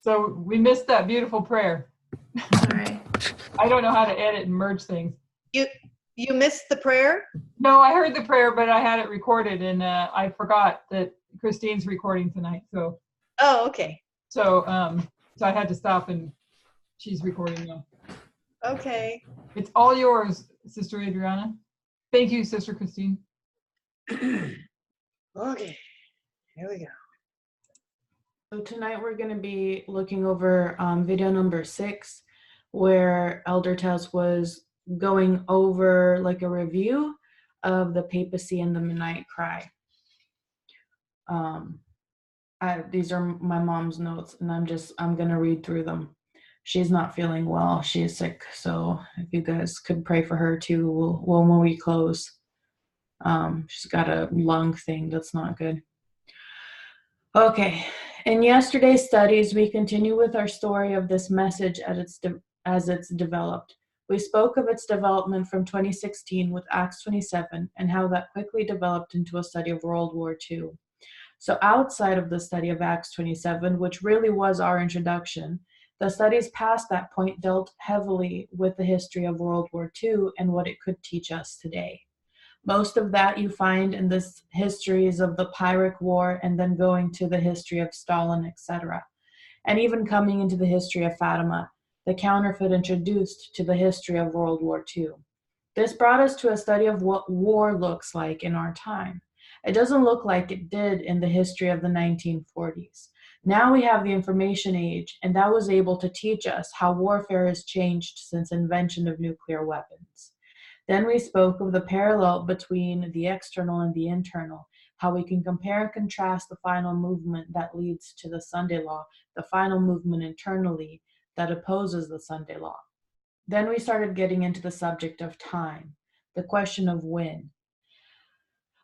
So we missed that beautiful prayer. All right. I don't know how to edit and merge things. You missed the prayer? No, I heard the prayer, but I had it recorded, and I forgot that Christine's recording tonight. So Oh, okay. so I had to stop, and she's recording now. Okay. It's all yours, Sister Adriana. Thank you, Sister Christine. Okay. Here we go. So tonight we're going to be looking over video number 6, where Elder Tess was going over like a review of the papacy and the midnight cry. These are my mom's notes, and I'm going to read through them. She's not feeling well. She is sick. So if you guys could pray for her too, when we close. She's got a lung thing that's not good. Okay. In yesterday's studies, we continue with our story of this message as it's developed. We spoke of its development from 2016 with Acts 27 and how that quickly developed into a study of World War II. So outside of the study of Acts 27, which really was our introduction, the studies past that point dealt heavily with the history of World War II and what it could teach us today. Most of that you find in the histories of the Pyrrhic War and then going to the history of Stalin, etc. And even coming into the history of Fatima, the counterfeit introduced to the history of World War II. This brought us to a study of what war looks like in our time. It doesn't look like it did in the history of the 1940s. Now we have the information age, and that was able to teach us how warfare has changed since invention of nuclear weapons. Then we spoke of the parallel between the external and the internal, how we can compare and contrast the final movement that leads to the Sunday law, the final movement internally that opposes the Sunday law. Then we started getting into the subject of time, the question of when.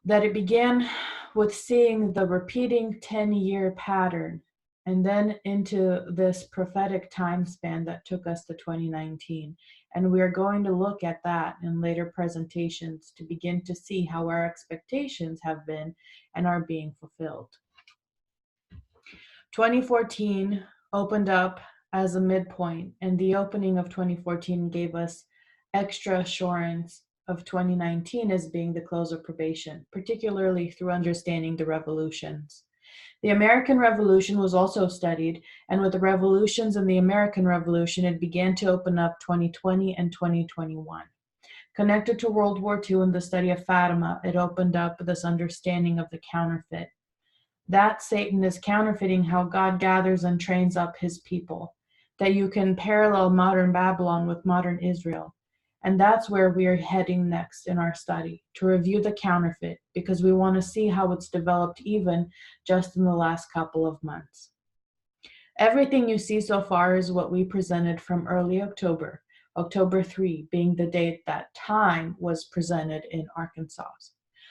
That it began with seeing the repeating 10-year pattern, and then into this prophetic time span that took us to 2019. And we are going to look at that in later presentations to begin to see how our expectations have been and are being fulfilled. 2014 opened up as a midpoint, and the opening of 2014 gave us extra assurance of 2019 as being the close of probation, particularly through understanding the revolutions. The American Revolution was also studied, and with the revolutions in the American Revolution, it began to open up 2020 and 2021. Connected to World War II and the study of Fatima, it opened up this understanding of the counterfeit. That Satan is counterfeiting how God gathers and trains up his people, that you can parallel modern Babylon with modern Israel. And that's where we are heading next in our study, to review the counterfeit, because we want to see how it's developed even just in the last couple of months. Everything you see so far is what we presented from early October, October 3 being the date that time was presented in Arkansas.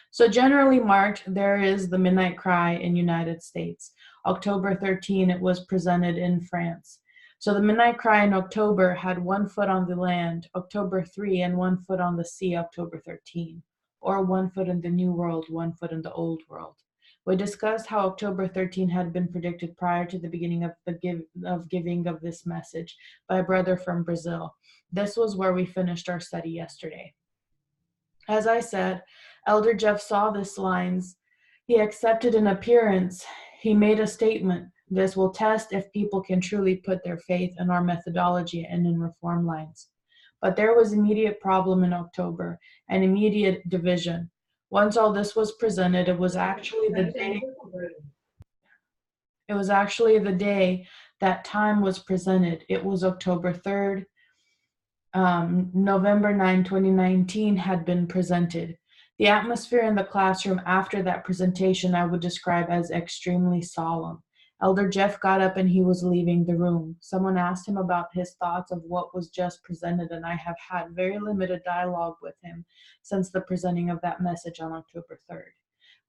So generally marked, there is the Midnight Cry in United States. October 13, it was presented in France. So the Midnight Cry in October had 1 foot on the land, October 3, and 1 foot on the sea, October 13, or 1 foot in the New World, 1 foot in the Old World. We discussed how October 13 had been predicted prior to the beginning of the giving of this message by a brother from Brazil. This was where we finished our study yesterday. As I said, Elder Jeff saw these lines. He accepted an appearance. He made a statement. This will test if people can truly put their faith in our methodology and in reform lines. But there was immediate problem in October, an immediate division. Once all this was presented, it was actually the day that time was presented. It was October 3rd. November 9, 2019 had been presented. The atmosphere in the classroom after that presentation I would describe as extremely solemn. Elder Jeff got up and he was leaving the room. Someone asked him about his thoughts of what was just presented, and I have had very limited dialogue with him since the presenting of that message on October 3rd.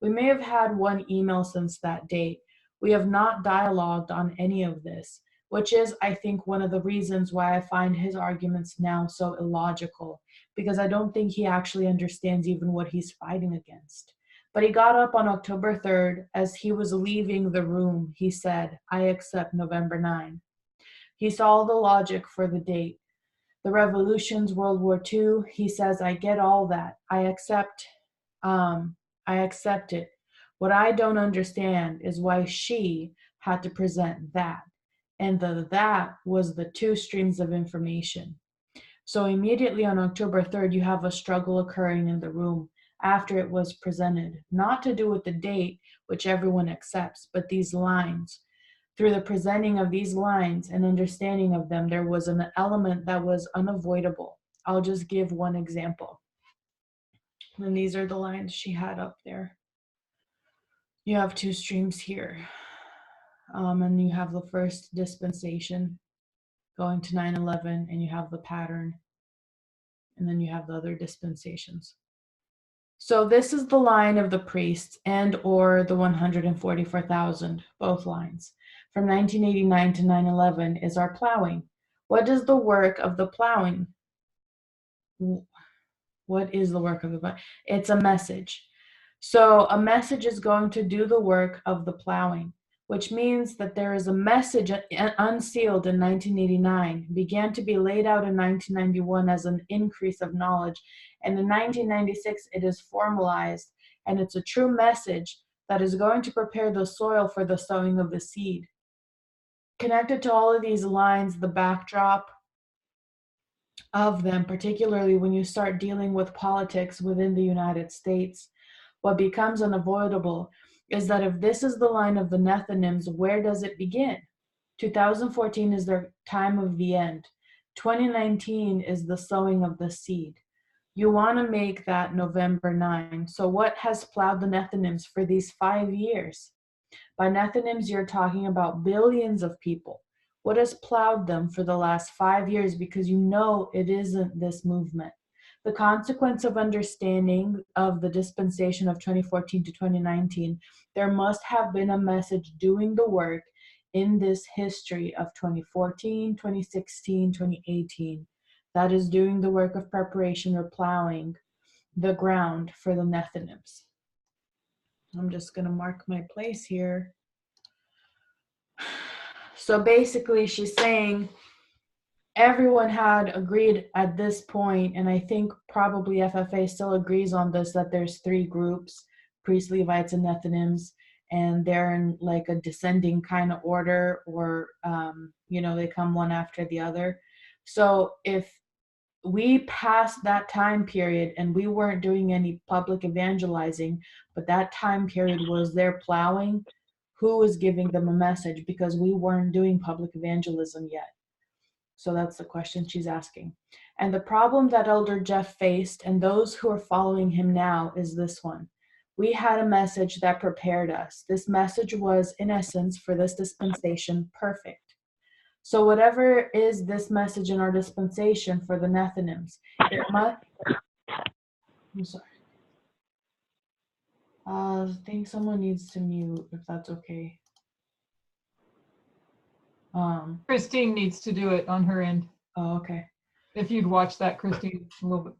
We may have had one email since that date. We have not dialogued on any of this, which is, I think, one of the reasons why I find his arguments now so illogical, because I don't think he actually understands even what he's fighting against. But he got up on October 3rd. As he was leaving the room, he said, "I accept November 9." He saw the logic for the date. The revolutions, World War II, he says, I get all that. I accept it. What I don't understand is why she had to present that. And that was the two streams of information. So immediately on October 3rd, you have a struggle occurring in the room after it was presented, not to do with the date, which everyone accepts, but these lines. Through the presenting of these lines and understanding of them, there was an element that was unavoidable. I'll just give one example. And these are the lines she had up there. You have two streams here. And you have the first dispensation going to 9/11, and you have the pattern. And then you have the other dispensations. So this is the line of the priests and or the 144,000, both lines. From 1989 to 9/11 is our plowing. What is the work of the plowing? What is the work of the plowing? It's a message. So a message is going to do the work of the plowing, which means that there is a message unsealed in 1989, began to be laid out in 1991 as an increase of knowledge, and in 1996 it is formalized, and it's a true message that is going to prepare the soil for the sowing of the seed. Connected to all of these lines, the backdrop of them, particularly when you start dealing with politics within the United States, what becomes unavoidable is that if this is the line of the Nethinims, where does it begin? 2014 is their time of the end. 2019 is the sowing of the seed. You want to make that November 9. So what has plowed the Nethinims for these 5 years? By Nethinims, you're talking about billions of people. What has plowed them for the last 5 years? Because you know it isn't this movement. The consequence of understanding of the dispensation of 2014 to 2019, there must have been a message doing the work in this history of 2014, 2016, 2018, that is doing the work of preparation or plowing the ground for the Nethinims. I'm just going to mark my place here. So basically she's saying everyone had agreed at this point, and I think probably FFA still agrees on this, that there's 3 groups, priests, Levites, and Nethinims, and they're in like a descending kind of order, or they come one after the other. So if we passed that time period and we weren't doing any public evangelizing, but that time period was their plowing, who was giving them a message? Because we weren't doing public evangelism yet. So that's the question she's asking. And the problem that Elder Jeff faced, and those who are following him now, is this one. We had a message that prepared us. This message was, in essence, for this dispensation, perfect. So whatever is this message in our dispensation for the Nethinims, it must, I'm sorry. I think someone needs to mute, if that's okay. Christine needs to do it on her end. Oh, okay. If you'd watch that, Christine, a little bit.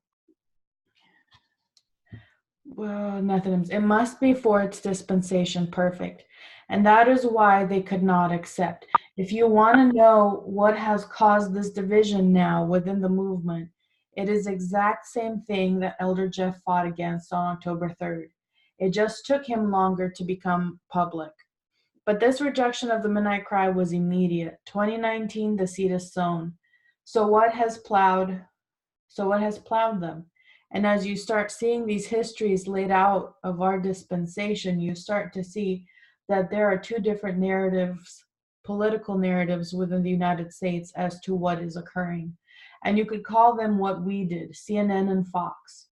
Well, Nethinims, it must be for its dispensation perfect. And that is why they could not accept. If you want to know what has caused this division now within the movement, it is the exact same thing that Elder Jeff fought against on October 3rd. It just took him longer to become public. But this rejection of the Midnight Cry was immediate. 2019, the seed is sown. So what has plowed them? And as you start seeing these histories laid out of our dispensation, you start to see that there are 2 different narratives, political narratives within the United States as to what is occurring. And you could call them what we did, CNN and Fox.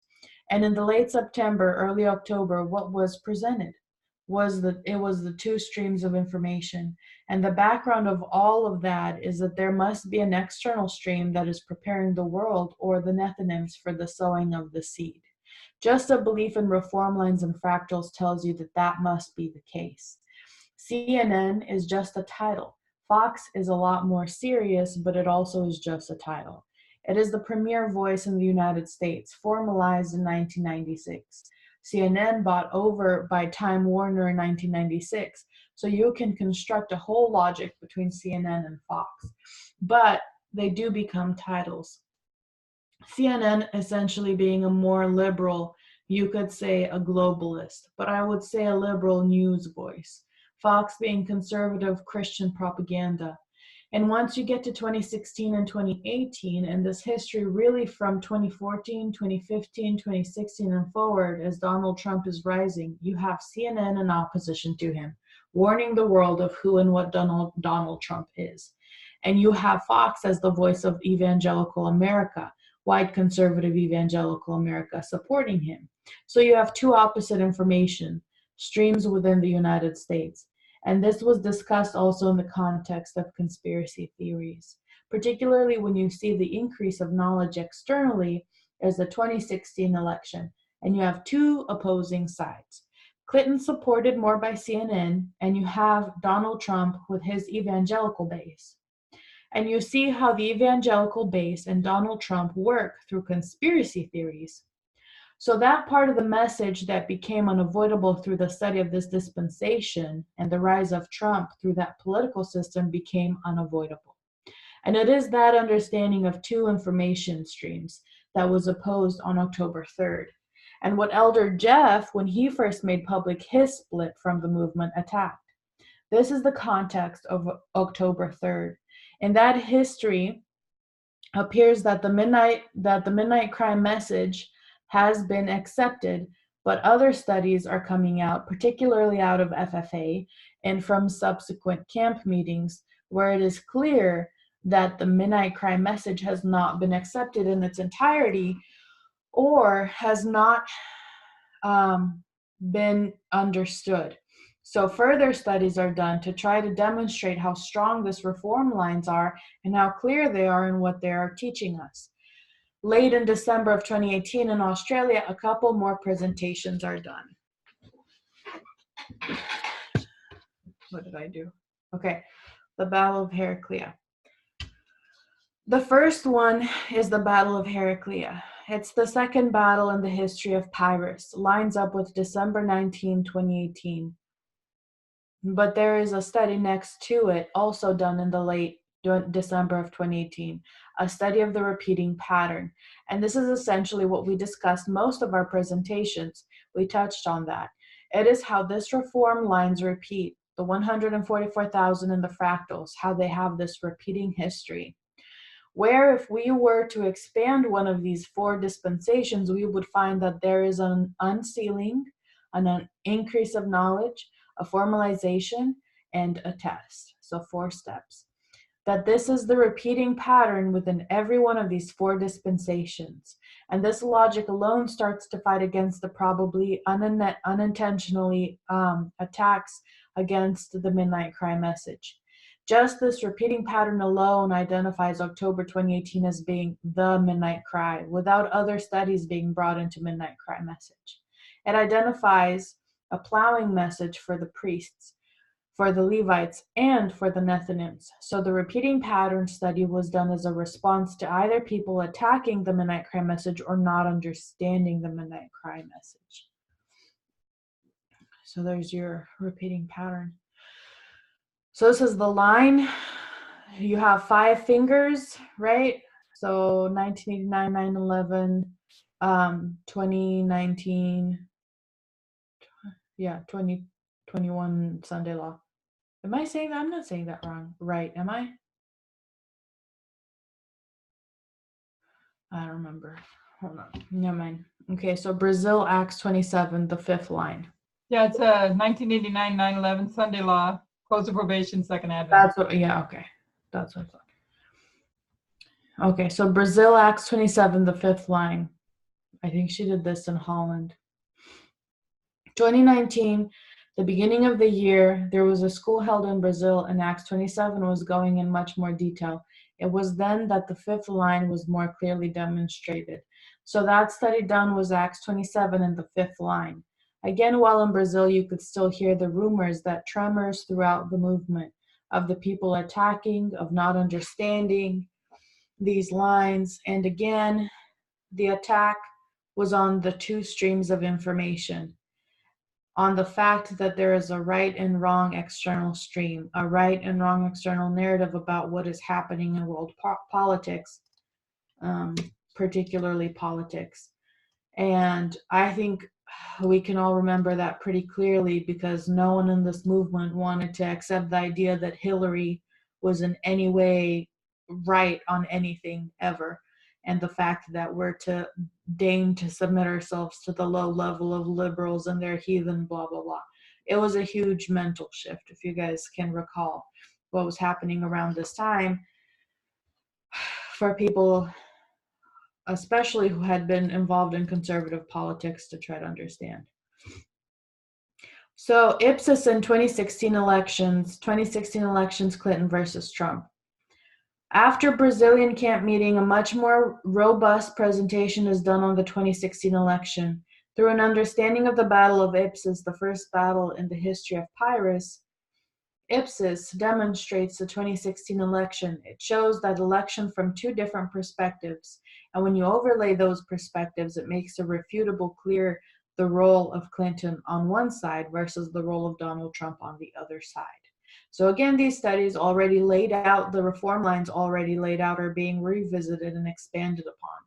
And in the late September, early October, what was presented was that it was the 2 streams of information. And the background of all of that is that there must be an external stream that is preparing the world or the Nethinims for the sowing of the seed. Just a belief in reform lines and fractals tells you that that must be the case. CNN is just a title. Fox is a lot more serious, but it also is just a title. It is the premier voice in the United States, formalized in 1996. CNN bought over by Time Warner in 1996. So you can construct a whole logic between CNN and Fox, but they do become titles. CNN essentially being a more liberal, you could say a globalist, but I would say a liberal news voice. Fox being conservative Christian propaganda. And once you get to 2016 and 2018, and this history really from 2014, 2015, 2016 and forward, as Donald Trump is rising, you have CNN in opposition to him, warning the world of who and what Donald Trump is. And you have Fox as the voice of evangelical America, white conservative evangelical America supporting him. So you have two opposite information streams within the United States. And this was discussed also in the context of conspiracy theories, particularly when you see the increase of knowledge externally as the 2016 election, and you have two opposing sides. Clinton supported more by CNN, and you have Donald Trump with his evangelical base. And you see how the evangelical base and Donald Trump work through conspiracy theories. So that part of the message that became unavoidable through the study of this dispensation and the rise of Trump through that political system became unavoidable. And it is that understanding of two information streams that was opposed on October 3rd. And what Elder Jeff, when he first made public his split from the movement, attacked. This is the context of October 3rd. In that history, appears that the midnight crime message has been accepted, but other studies are coming out, particularly out of FFA and from subsequent camp meetings, where it is clear that the midnight crime message has not been accepted in its entirety or has not been understood. So further studies are done to try to demonstrate how strong this reform lines are and how clear they are in what they are teaching us. Late in December of 2018 in Australia, a couple more presentations are done. What did I do? Okay, the Battle of Heraclea. The first one is the Battle of Heraclea. It's the second battle in the history of Pyrrhus, lines up with December 19, 2018. But there is a study next to it, also done in the late December of 2018, a study of the repeating pattern. And this is essentially what we discussed most of our presentations. We touched on that. It is how this reform lines repeat, the 144,000 in the fractals, how they have this repeating history. Where if we were to expand one of these four dispensations, we would find that there is an unsealing, an increase of knowledge, a formalization, and a test. So 4 steps. That this is the repeating pattern within every one of these 4 dispensations. And this logic alone starts to fight against the probably unintentionally attacks against the midnight crime message. Just this repeating pattern alone identifies October 2018 as being the midnight cry, without other studies being brought into midnight cry message. It identifies a plowing message for the priests, for the Levites, and for the Nethinims. So the repeating pattern study was done as a response to either people attacking the midnight cry message or not understanding the midnight cry message. So there's your repeating pattern. So this is the line. You have 5 fingers, right? So 1989, 9/11, 2019, 2021 Sunday law. Am I saying that? I'm not saying that wrong, right? Am I? I don't remember. Hold on. Never mind. Okay, so Brazil, Acts 27, the 5th line. Yeah, it's 1989, 9/11 Sunday law, close of probation, second advent. That's what, yeah, okay. That's what I thought. Okay, so Brazil, Acts 27, the 5th line. I think she did this in Holland. 2019, the beginning of the year, there was a school held in Brazil, and Acts 27 was going in much more detail. It was then that the 5th line was more clearly demonstrated. So that study done was Acts 27 and the 5th line. Again, while in Brazil, you could still hear the rumors that tremors throughout the movement of the people attacking, of not understanding these lines. And again, the attack was on the 2 streams of information. on the fact that there is a right and wrong external stream, a right and wrong external narrative about what is happening in world politics, particularly politics. And I think we can all remember that pretty clearly, because no one in this movement wanted to accept the idea that Hillary was in any way right on anything ever. And the fact that we're to deign to submit ourselves to the low level of liberals and their heathen, blah, blah, blah. It was a huge mental shift, if you guys can recall what was happening around this time for people, especially who had been involved in conservative politics, to try to understand. So Ipsos in 2016 elections, Clinton versus Trump. After Brazilian camp meeting, a much more robust presentation is done on the 2016 election. Through an understanding of the Battle of Ipsos, the first battle in the history of Pyrrhus, Ipsos demonstrates the 2016 election. It shows that election from two different perspectives. And when you overlay those perspectives, it makes irrefutable clear the role of Clinton on one side versus the role of Donald Trump on the other side. So again, these studies already laid out, the reform lines already laid out, are being revisited and expanded upon,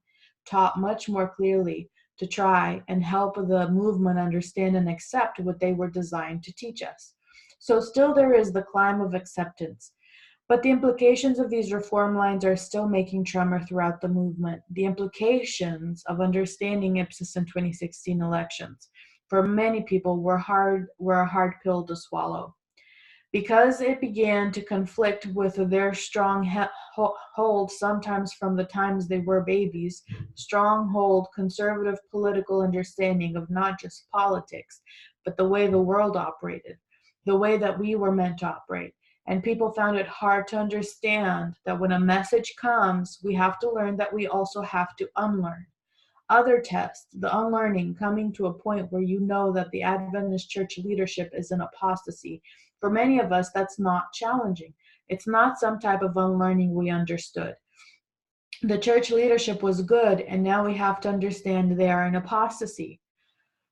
taught much more clearly to try and help the movement understand and accept what they were designed to teach us. So still there is the climb of acceptance, but the implications of these reform lines are still making tremor throughout the movement. The implications of understanding Ipsos in 2016 elections for many people were a hard pill to swallow, because it began to conflict with their strong hold, sometimes from the times they were babies, stronghold conservative political understanding of not just politics, but the way the world operated, the way that we were meant to operate. And people found it hard to understand that when a message comes, we have to learn that we also have to unlearn. Other tests, the unlearning, coming to a point where you know that the Adventist church leadership is in apostasy. For many of us, that's not challenging. It's not some type of unlearning we understood. The church leadership was good, and now we have to understand they are in apostasy.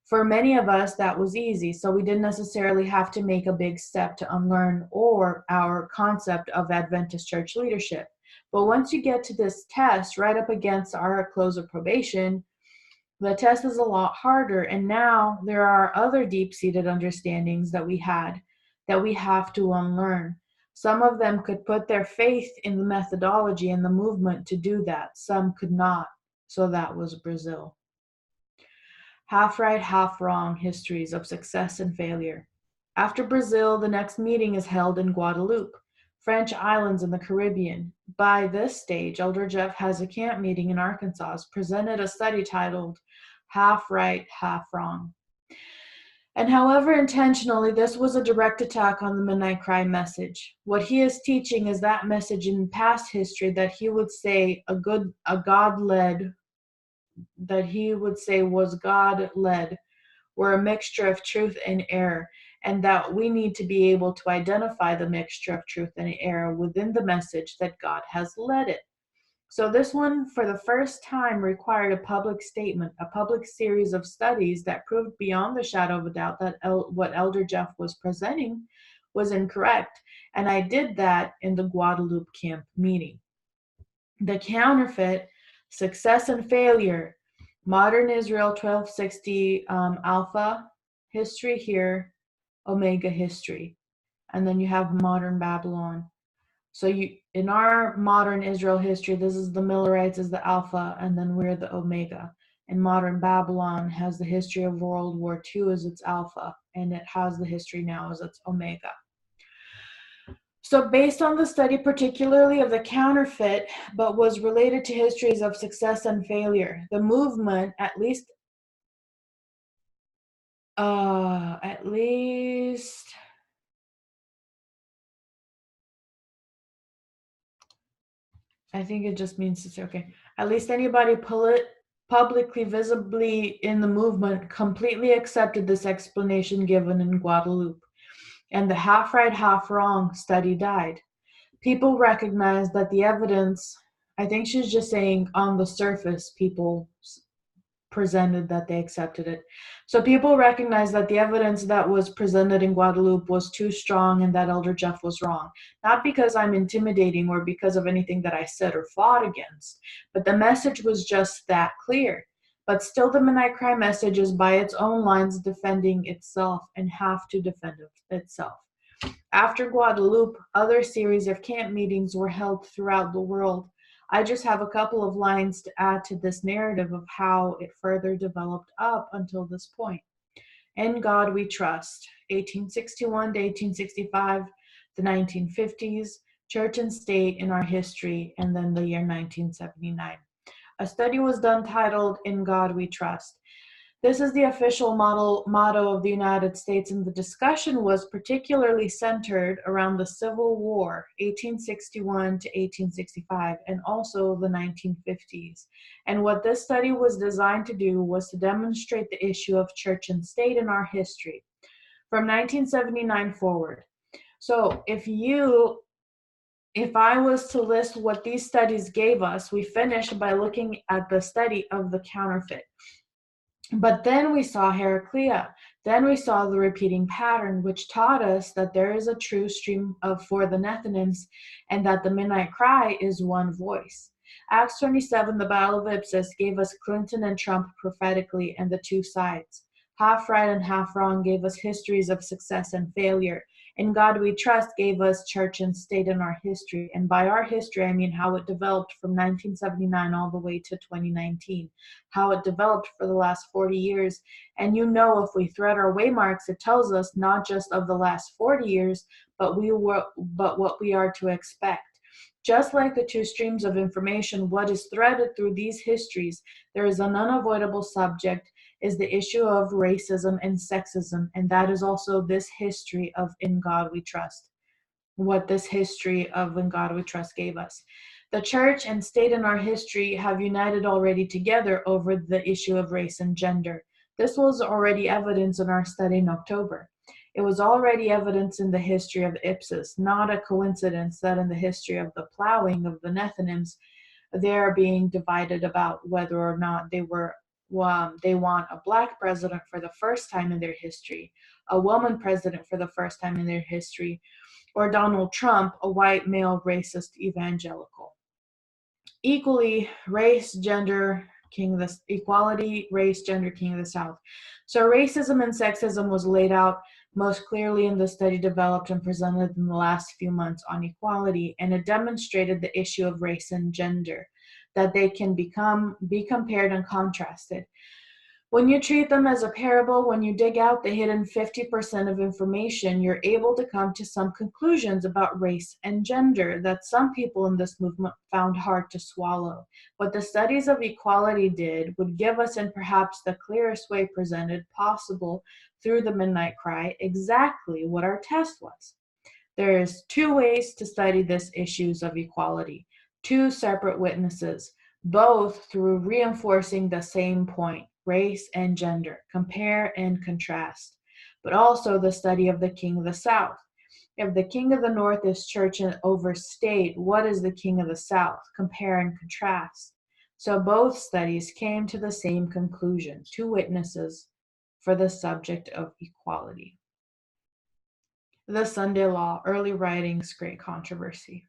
For many of us, that was easy, so we didn't necessarily have to make a big step to unlearn or our concept of Adventist church leadership. But once you get to this test right up against our close of probation, the test is a lot harder, and now there are other deep-seated understandings that we had that we have to unlearn. Some of them could put their faith in the methodology and the movement to do that. Some could not. So that was Brazil. Half right, half wrong histories of success and failure. After Brazil, the next meeting is held in Guadeloupe, French islands in the Caribbean. By this stage, Elder Jeff has a camp meeting in Arkansas, presented a study titled Half Right, Half Wrong. And however intentionally, this was a direct attack on the Midnight Cry message. What he is teaching is that message in past history that he would say God-led, that he would say was God-led, were a mixture of truth and error, and that we need to be able to identify the mixture of truth and error within the message that God has led it. So this one, for the first time, required a public statement, a public series of studies that proved beyond the shadow of a doubt that what Elder Jeff was presenting was incorrect. And I did that in the Guadeloupe camp meeting. The counterfeit, success and failure, modern Israel 1260 Alpha history here, Omega history. And then you have modern Babylon. So in our modern Israel history, this is the Millerites as the Alpha, and then we're the Omega. And modern Babylon has the history of World War II as its Alpha, and it has the history now as its Omega. So based on the study particularly of the counterfeit, but was related to histories of success and failure, the movement, at least I think it just means it's okay. At least anybody publicly, visibly in the movement completely accepted this explanation given in Guadeloupe. And the half right, half wrong study died. People recognized that the evidence, I think she's just saying on the surface, people presented that they accepted it. So people recognized that the evidence that was presented in Guadalupe was too strong and that Elder Jeff was wrong. Not because I'm intimidating or because of anything that I said or fought against, but the message was just that clear. But still, the Midnight Cry message is by its own lines defending itself and have to defend itself. After Guadalupe, other series of camp meetings were held throughout the world. I just have a couple of lines to add to this narrative of how it further developed up until this point. In God We Trust, 1861 to 1865, the 1950s, Church and State in Our History, and then the year 1979. A study was done titled In God We Trust. This is the official motto of the United States, and the discussion was particularly centered around the Civil War, 1861 to 1865, and also the 1950s. And what this study was designed to do was to demonstrate the issue of church and state in our history from 1979 forward. So if I was to list what these studies gave us, we finished by looking at the study of the counterfeit. But then we saw Heraclea. Then we saw the repeating pattern, which taught us that there is a true stream for the Nethinims and that the Midnight Cry is one voice. Acts 27, the Battle of Ipsus, gave us Clinton and Trump prophetically and the two sides. Half right and half wrong gave us histories of success and failure. In God We Trust gave us church and state in our history. And by our history, I mean how it developed from 1979 all the way to 2019, how it developed for the last 40 years. And if we thread our waymarks, it tells us not just of the last 40 years, but what we are to expect. Just like the two streams of information, what is threaded through these histories, there is an unavoidable subject, is the issue of racism and sexism, and that is also this history of In God We Trust, what this history of In God We Trust gave us. The church and state in our history have united already together over the issue of race and gender. This was already evidence in our study in October. It was already evidence in the history of Ipsus, not a coincidence that in the history of the plowing of the Nethinims, they are being divided about whether or not they want a black president for the first time in their history, a woman president for the first time in their history, or Donald Trump, a white male racist evangelical. Equality, race, gender, king of the South. So racism and sexism was laid out most clearly in the study developed and presented in the last few months on equality, and it demonstrated the issue of race and gender, that they can be compared and contrasted. When you treat them as a parable, when you dig out the hidden 50% of information, you're able to come to some conclusions about race and gender that some people in this movement found hard to swallow. What the studies of equality did would give us, in perhaps the clearest way presented possible through the Midnight Cry, exactly what our test was. There's two ways to study these issues of equality, two separate witnesses, both through reinforcing the same point, race and gender, compare and contrast, but also the study of the king of the South. If the king of the North is church and over state, what is the king of the South? Compare and contrast. So both studies came to the same conclusion, two witnesses for the subject of equality. The Sunday Law, Early Writings, Great Controversy.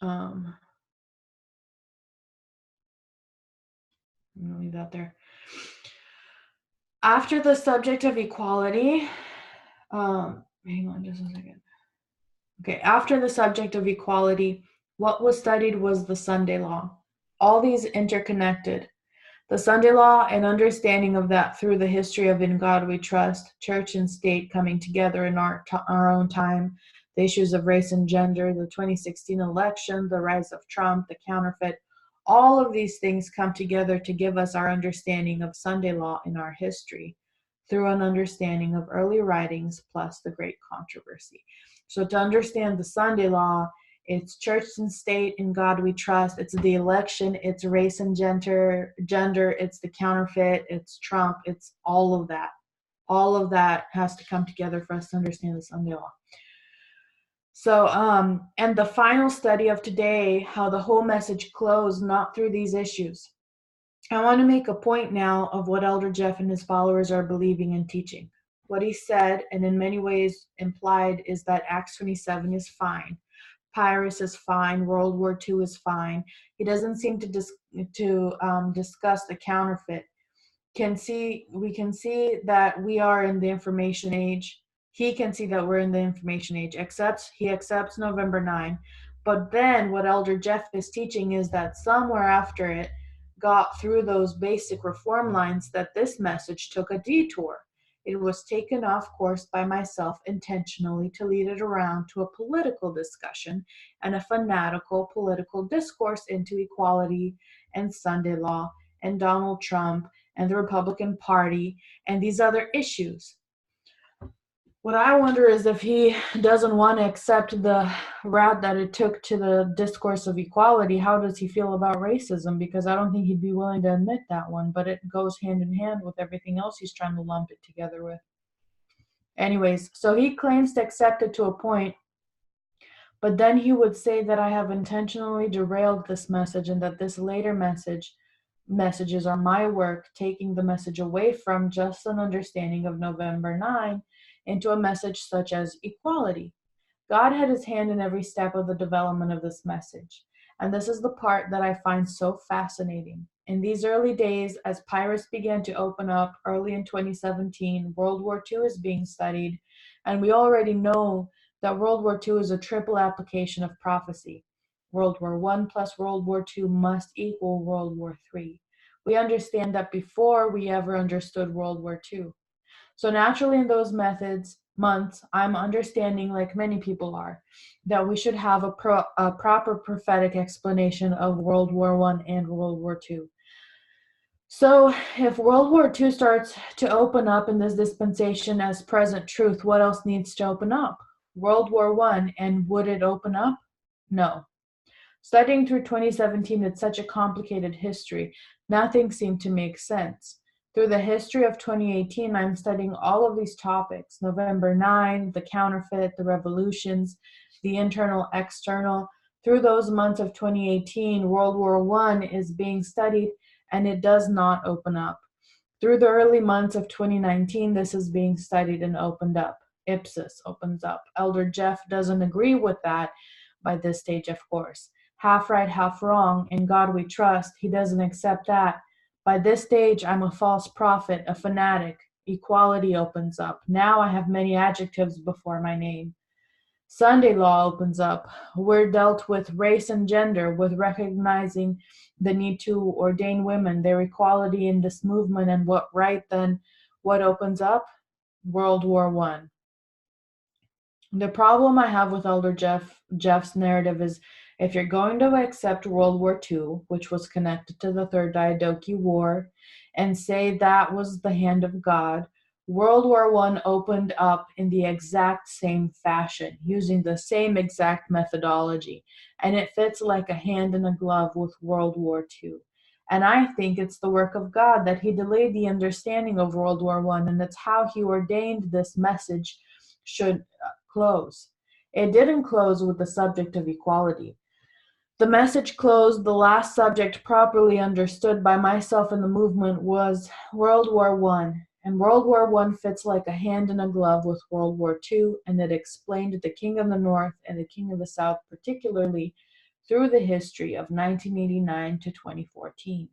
I'm going to leave that there. After the subject of equality, hang on just a second. Okay, after the subject of equality, what was studied was the Sunday Law. All these interconnected. The Sunday Law and understanding of that through the history of In God We Trust, church and state coming together in our own time, the issues of race and gender, the 2016 election, the rise of Trump, the counterfeit, all of these things come together to give us our understanding of Sunday Law in our history through an understanding of early writings plus the Great Controversy. So to understand the Sunday Law, it's church and state, in God we trust. It's the election, it's race and gender, it's the counterfeit, it's Trump, it's all of that. All of that has to come together for us to understand the Sunday Law. So, and the final study of today, how the whole message closed, not through these issues, I want to make a point now of what Elder Jeff and his followers are believing and teaching. What he said, and in many ways implied, is that Acts 27 is fine. Pyrrhus is fine. World War II is fine. He doesn't seem to discuss the counterfeit. We can see that we are in the information age. He can see that we're in the information age. He accepts November 9. But then what Elder Jeff is teaching is that somewhere after it got through those basic reform lines, that this message took a detour. It was taken off course by myself intentionally to lead it around to a political discussion and a fanatical political discourse into equality and Sunday law and Donald Trump and the Republican Party and these other issues. What I wonder is if he doesn't want to accept the route that it took to the discourse of equality, how does he feel about racism? Because I don't think he'd be willing to admit that one, but it goes hand in hand with everything else he's trying to lump it together with. Anyways, so he claims to accept it to a point, but then he would say that I have intentionally derailed this message and that this later messages are my work, taking the message away from just an understanding of November 9 into a message such as equality. God had his hand in every step of the development of this message. And this is the part that I find so fascinating. In these early days, as Pyrrhus began to open up early in 2017, World War II is being studied. And we already know that World War II is a triple application of prophecy. World War I plus World War II must equal World War III. We understand that before we ever understood World War II. So naturally in those months, I'm understanding, like many people are, that we should have a proper prophetic explanation of World War I and World War II. So if World War II starts to open up in this dispensation as present truth, what else needs to open up? World War I, and would it open up? No. Studying through 2017, it's such a complicated history. Nothing seemed to make sense. Through the history of 2018, I'm studying all of these topics. November 9, the counterfeit, the revolutions, the internal, external. Through those months of 2018, World War I is being studied, and it does not open up. Through the early months of 2019, this is being studied and opened up. Ipsis opens up. Elder Jeff doesn't agree with that by this stage, of course. Half right, half wrong. In God we trust. He doesn't accept that. By this stage, I'm a false prophet, a fanatic. Equality opens up. Now I have many adjectives before my name. Sunday law opens up. We're dealt with race and gender, with recognizing the need to ordain women, their equality in this movement, and what opens up? World War I. The problem I have with Elder Jeff's narrative is, if you're going to accept World War II, which was connected to the Third Diadochi War, and say that was the hand of God, World War I opened up in the exact same fashion, using the same exact methodology, and it fits like a hand in a glove with World War II. And I think it's the work of God that he delayed the understanding of World War I, and that's how he ordained this message should close. It didn't close with the subject of equality. The message closed, the last subject properly understood by myself in the movement was World War I. And World War I fits like a hand in a glove with World War II, and it explained the King of the North and the King of the South, particularly through the history of 1989 to 2014.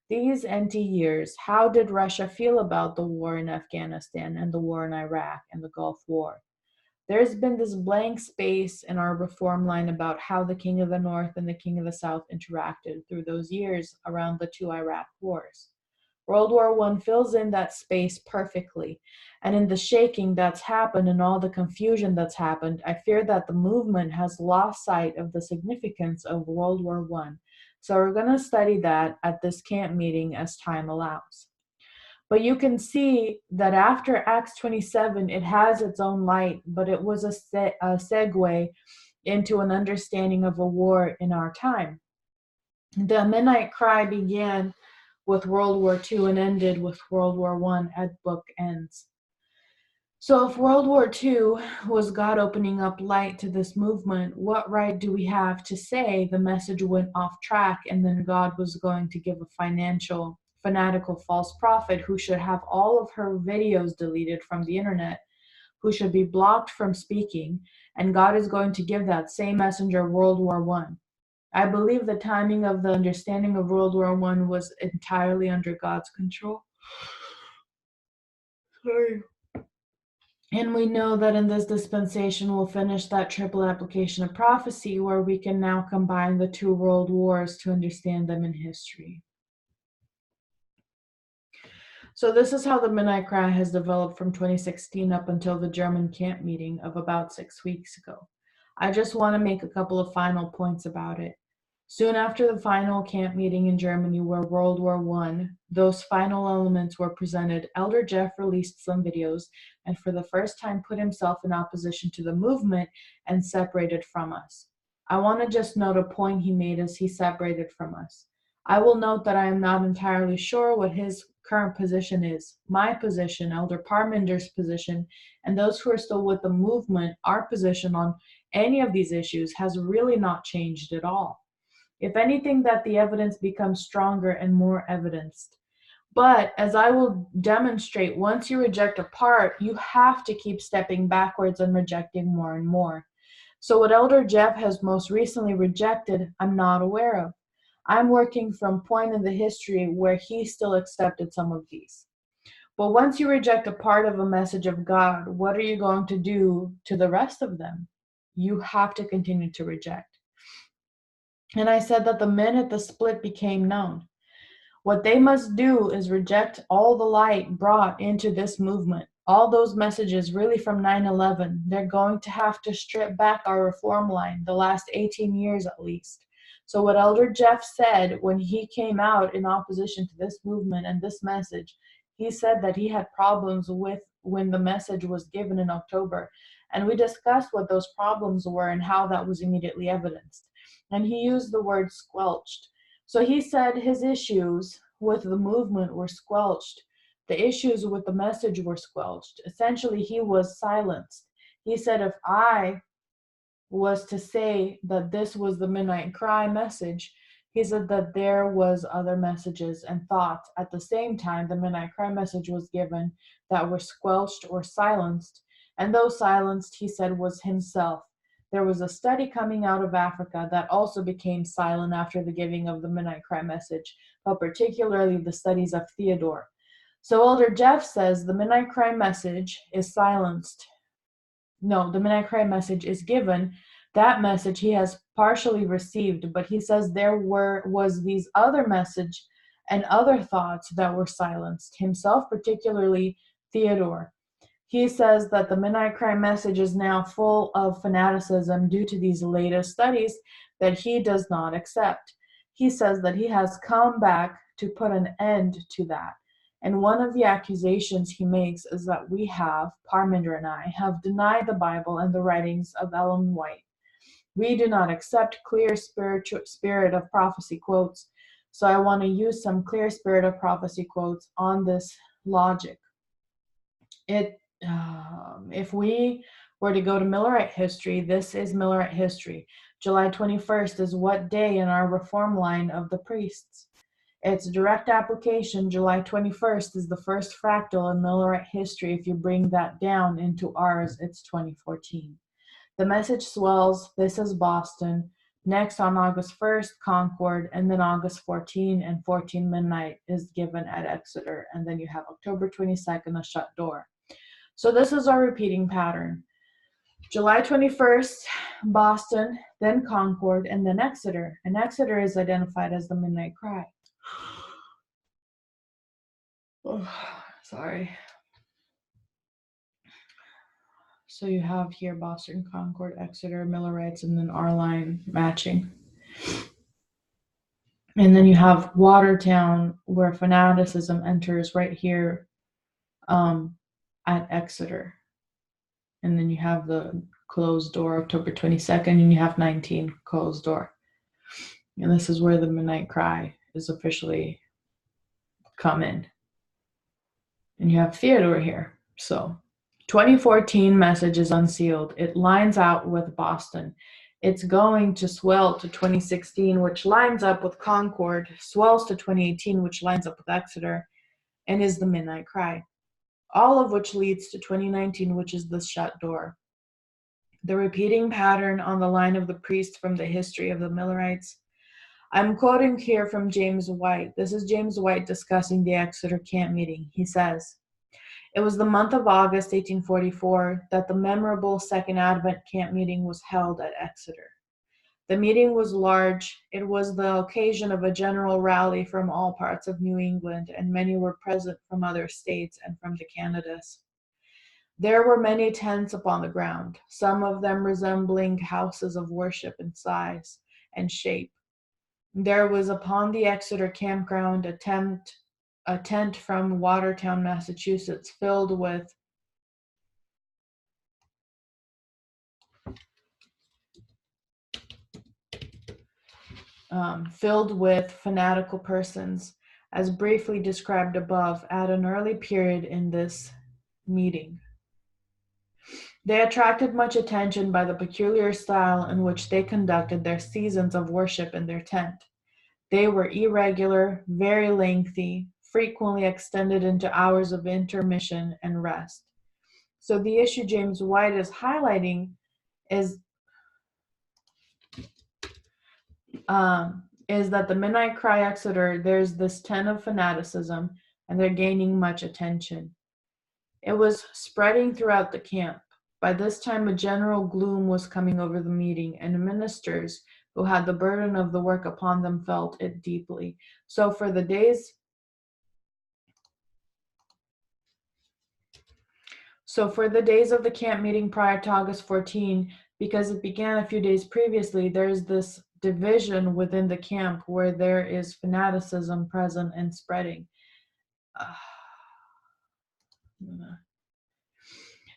These NT years, how did Russia feel about the war in Afghanistan and the war in Iraq and the Gulf War? There's been this blank space in our reform line about how the King of the North and the King of the South interacted through those years around the two Iraq wars. World War I fills in that space perfectly. And in the shaking that's happened and all the confusion that's happened, I fear that the movement has lost sight of the significance of World War I. So we're going to study that at this camp meeting as time allows. But you can see that after Acts 27, it has its own light, but it was a segue into an understanding of a war in our time. The Midnight Cry began with World War II and ended with World War I at book ends. So if World War II was God opening up light to this movement, what right do we have to say the message went off track and then God was going to give a fanatical false prophet who should have all of her videos deleted from the internet, who should be blocked from speaking, and God is going to give that same messenger World War One? I believe the timing of the understanding of World War One was entirely under God's control. Sorry. And we know that in this dispensation we'll finish that triple application of prophecy where we can now combine the two world wars to understand them in history. So this is how the Midnight Cry has developed from 2016 up until the German camp meeting of about 6 weeks ago. I just want to make a couple of final points about it. Soon after the final camp meeting in Germany where World War I, those final elements were presented, Elder Jeff released some videos and for the first time put himself in opposition to the movement and separated from us. I want to just note a point he made as he separated from us. I will note that I am not entirely sure what his current position is. My position, Elder Parminder's position, and those who are still with the movement, our position on any of these issues has really not changed at all. If anything, that the evidence becomes stronger and more evidenced. But as I will demonstrate, once you reject a part, you have to keep stepping backwards and rejecting more and more. So what Elder Jeff has most recently rejected, I'm not aware of. I'm working from a point in the history where he still accepted some of these. But once you reject a part of a message of God, what are you going to do to the rest of them? You have to continue to reject. And I said that the minute the split became known, what they must do is reject all the light brought into this movement, all those messages really from 9/11. They're going to have to strip back our reform line, the last 18 years at least. So what Elder Jeff said when he came out in opposition to this movement and this message, he said that he had problems with when the message was given in October. And we discussed what those problems were and how that was immediately evidenced. And he used the word squelched. So he said his issues with the movement were squelched. The issues with the message were squelched. Essentially, he was silenced. He said, if I was to say that this was the Midnight Cry message, he said that there was other messages and thoughts at the same time the Midnight Cry message was given that were squelched or silenced. And those silenced, he said, was himself. There was a study coming out of Africa that also became silent after the giving of the Midnight Cry message, but particularly the studies of Theodore. So Elder Jeff says the Midnight Cry message is silenced. No, the Midnight Cry message is given. That message he has partially received, but he says there was these other message and other thoughts that were silenced, himself particularly Theodore. He says that the Midnight Cry message is now full of fanaticism due to these latest studies that he does not accept. He says that he has come back to put an end to that. And one of the accusations he makes is that we have, Parminder and I, have denied the Bible and the writings of Ellen White. We do not accept clear spirit of prophecy quotes. So I want to use some clear spirit of prophecy quotes on this logic. If we were to go to Millerite history, this is Millerite history. July 21st is what day in our reform line of the priests? It's direct application. July 21st is the first fractal in Millerite history. If you bring that down into ours, it's 2014. The message swells. This is Boston. Next on August 1st, Concord, and then August 14 and 14 midnight is given at Exeter. And then you have October 22nd, a shut door. So this is our repeating pattern. July 21st, Boston, then Concord, and then Exeter. And Exeter is identified as the Midnight Cry. Oh, sorry. So you have here Boston, Concord, Exeter, Millerites, and then our line matching. And then you have Watertown, where fanaticism enters right here at Exeter. And then you have the closed door, October 22nd, and you have 19 closed door. And this is where the Midnight Cry is officially come in. And you have Theodore here. So 2014 message is unsealed. It lines out with Boston. It's going to swell to 2016, which lines up with Concord, swells to 2018, which lines up with Exeter, and is the Midnight Cry. All of which leads to 2019, which is the shut door. The repeating pattern on the line of the priest from the history of the Millerites. I'm quoting here from James White. This is James White discussing the Exeter camp meeting. He says, "It was the month of August 1844 that the memorable Second Advent camp meeting was held at Exeter. The meeting was large. It was the occasion of a general rally from all parts of New England, and many were present from other states and from the Canadas. There were many tents upon the ground, some of them resembling houses of worship in size and shape. There was upon the Exeter campground a tent from Watertown, Massachusetts, filled with fanatical persons, as briefly described above, at an early period in this meeting. They attracted much attention by the peculiar style in which they conducted their seasons of worship in their tent. They were irregular, very lengthy, frequently extended into hours of intermission and rest." So the issue James White is highlighting is that the Midnight Cry Exeter, there's this tent of fanaticism, and they're gaining much attention. It was spreading throughout the camp. By this time, a general gloom was coming over the meeting, and ministers who had the burden of the work upon them felt it deeply. So for the days of the camp meeting prior to August 14, because it began a few days previously, there's this division within the camp where there is fanaticism present and spreading.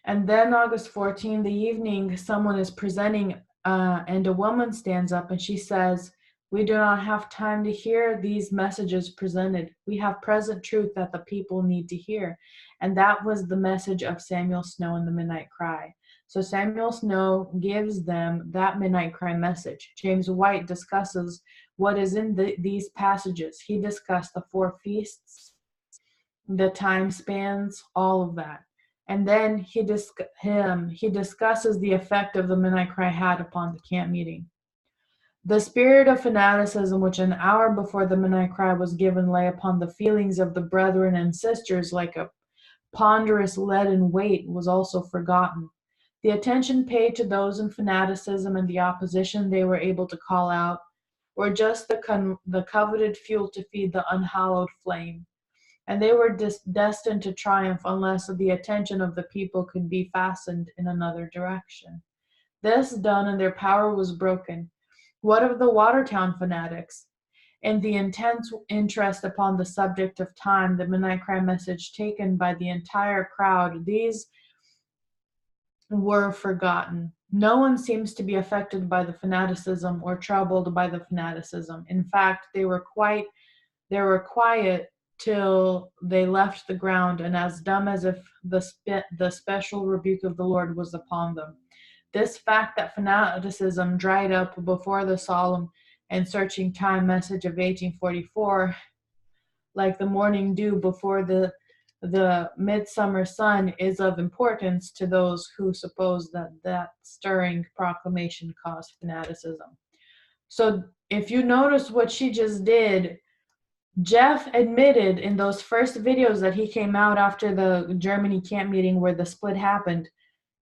And then August 14, the evening, someone is presenting, and a woman stands up and she says, "We do not have time to hear these messages presented. We have present truth that the people need to hear." And that was the message of Samuel Snow in the Midnight Cry. So Samuel Snow gives them that Midnight Cry message. James White discusses what is in these passages. He discussed the 4 feasts, the time spans, all of that. And then he discusses the effect of the Midnight Cry had upon the camp meeting. "The spirit of fanaticism which an hour before the Midnight Cry was given lay upon the feelings of the brethren and sisters like a ponderous leaden weight was also forgotten. The attention paid to those in fanaticism and the opposition they were able to call out were just the coveted fuel to feed the unhallowed flame. And they were destined to triumph unless the attention of the people could be fastened in another direction. This done, and their power was broken. What of the Watertown fanatics? In the intense interest upon the subject of time, the Midnight Cry message taken by the entire crowd, these were forgotten. No one seems to be affected by the fanaticism or troubled by the fanaticism. In fact, they were quiet till they left the ground, and as dumb as if the special rebuke of the Lord was upon them. This fact that fanaticism dried up before the solemn and searching time message of 1844, like the morning dew before the midsummer sun, is of importance to those who suppose that stirring proclamation caused fanaticism." So if you notice what she just did, Jeff admitted in those first videos that he came out after the Germany camp meeting where the split happened,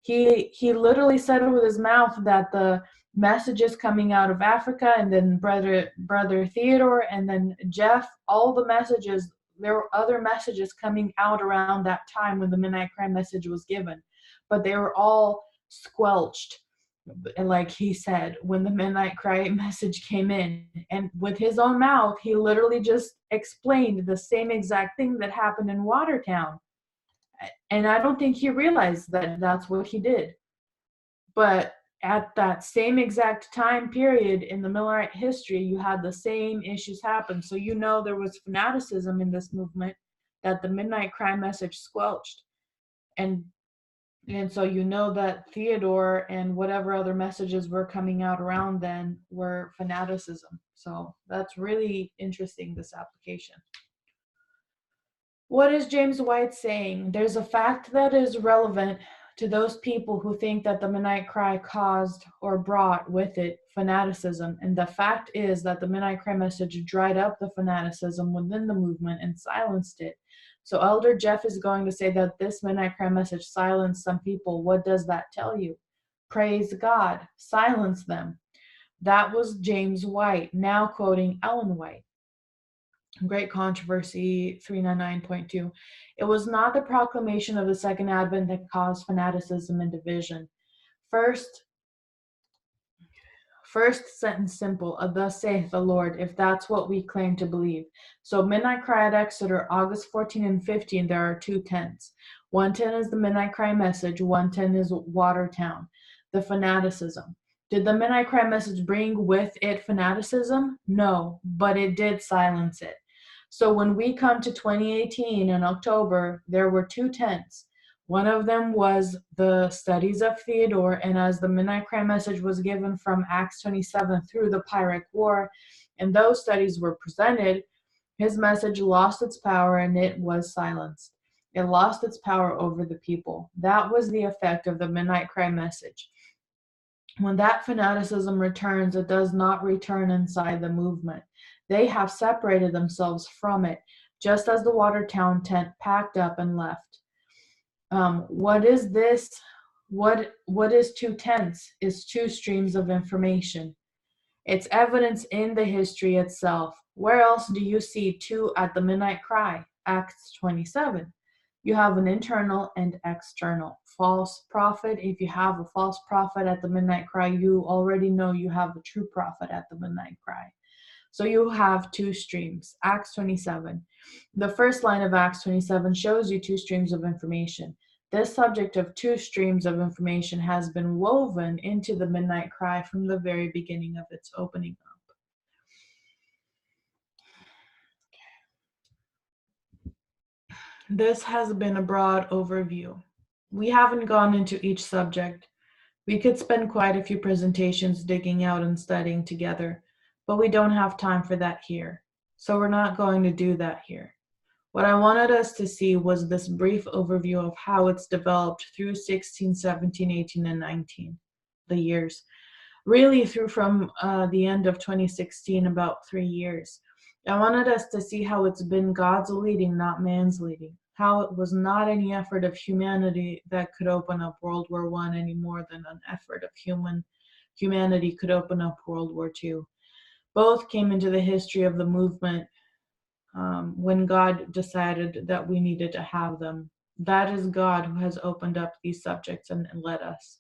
he literally said with his mouth that the messages coming out of Africa, and then brother Theodore, and then Jeff, all the messages, there were other messages coming out around that time when the Midnight Cry message was given, but they were all squelched, like he said, when the Midnight Cry message came in. And with his own mouth, he literally just explained the same exact thing that happened in Watertown. And I don't think he realized that that's what he did. But at that same exact time period in the Millerite history, you had the same issues happen. So you know there was fanaticism in this movement that the Midnight Cry message squelched. And And so you know that Theodore and whatever other messages were coming out around then were fanaticism. So that's really interesting, this application. What is James White saying? There's a fact that is relevant to those people who think that the Midnight Cry caused or brought with it fanaticism. And the fact is that the Midnight Cry message dried up the fanaticism within the movement and silenced it. So Elder Jeff is going to say that this Midnight Cry message silenced some people. What does that tell you? Praise God. Silence them. That was James White, now quoting Ellen White. Great Controversy 399.2. It was not the proclamation of the second advent that caused fanaticism and division. First sentence simple, thus saith the Lord, if that's what we claim to believe. So Midnight Cry at Exeter, August 14 and 15, there are 2 tents. 110 is the Midnight Cry message, 110 is Watertown, the fanaticism. Did the Midnight Cry message bring with it fanaticism? No, but it did silence it. So when we come to 2018 in October, there were 2 tents. One of them was the studies of Theodore, and as the Midnight Cry message was given from Acts 27 through the Pyrrhic War, and those studies were presented, his message lost its power and it was silenced. It lost its power over the people. That was the effect of the Midnight Cry message. When that fanaticism returns, it does not return inside the movement. They have separated themselves from it, just as the Watertown tent packed up and left. What is this? What is 2 tents? Is 2 streams of information. It's evidence in the history itself. Where else do you see 2 at the Midnight Cry? Acts 27. You have an internal and external. False prophet. If you have a false prophet at the Midnight Cry, you already know you have a true prophet at the Midnight Cry. So you have 2 streams. Acts 27. The first line of Acts 27 shows you 2 streams of information. This subject of 2 streams of information has been woven into the Midnight Cry from the very beginning of its opening up. This has been a broad overview. We haven't gone into each subject. We could spend quite a few presentations digging out and studying together, but we don't have time for that here. So we're not going to do that here. What I wanted us to see was this brief overview of how it's developed through 16, 17, 18, and 19, the years. Really through from the end of 2016, about 3 years. I wanted us to see how it's been God's leading, not man's leading. How it was not any effort of humanity that could open up World War I any more than an effort of humanity could open up World War II. Both came into the history of the movement when God decided that we needed to have them. That is God who has opened up these subjects and led us.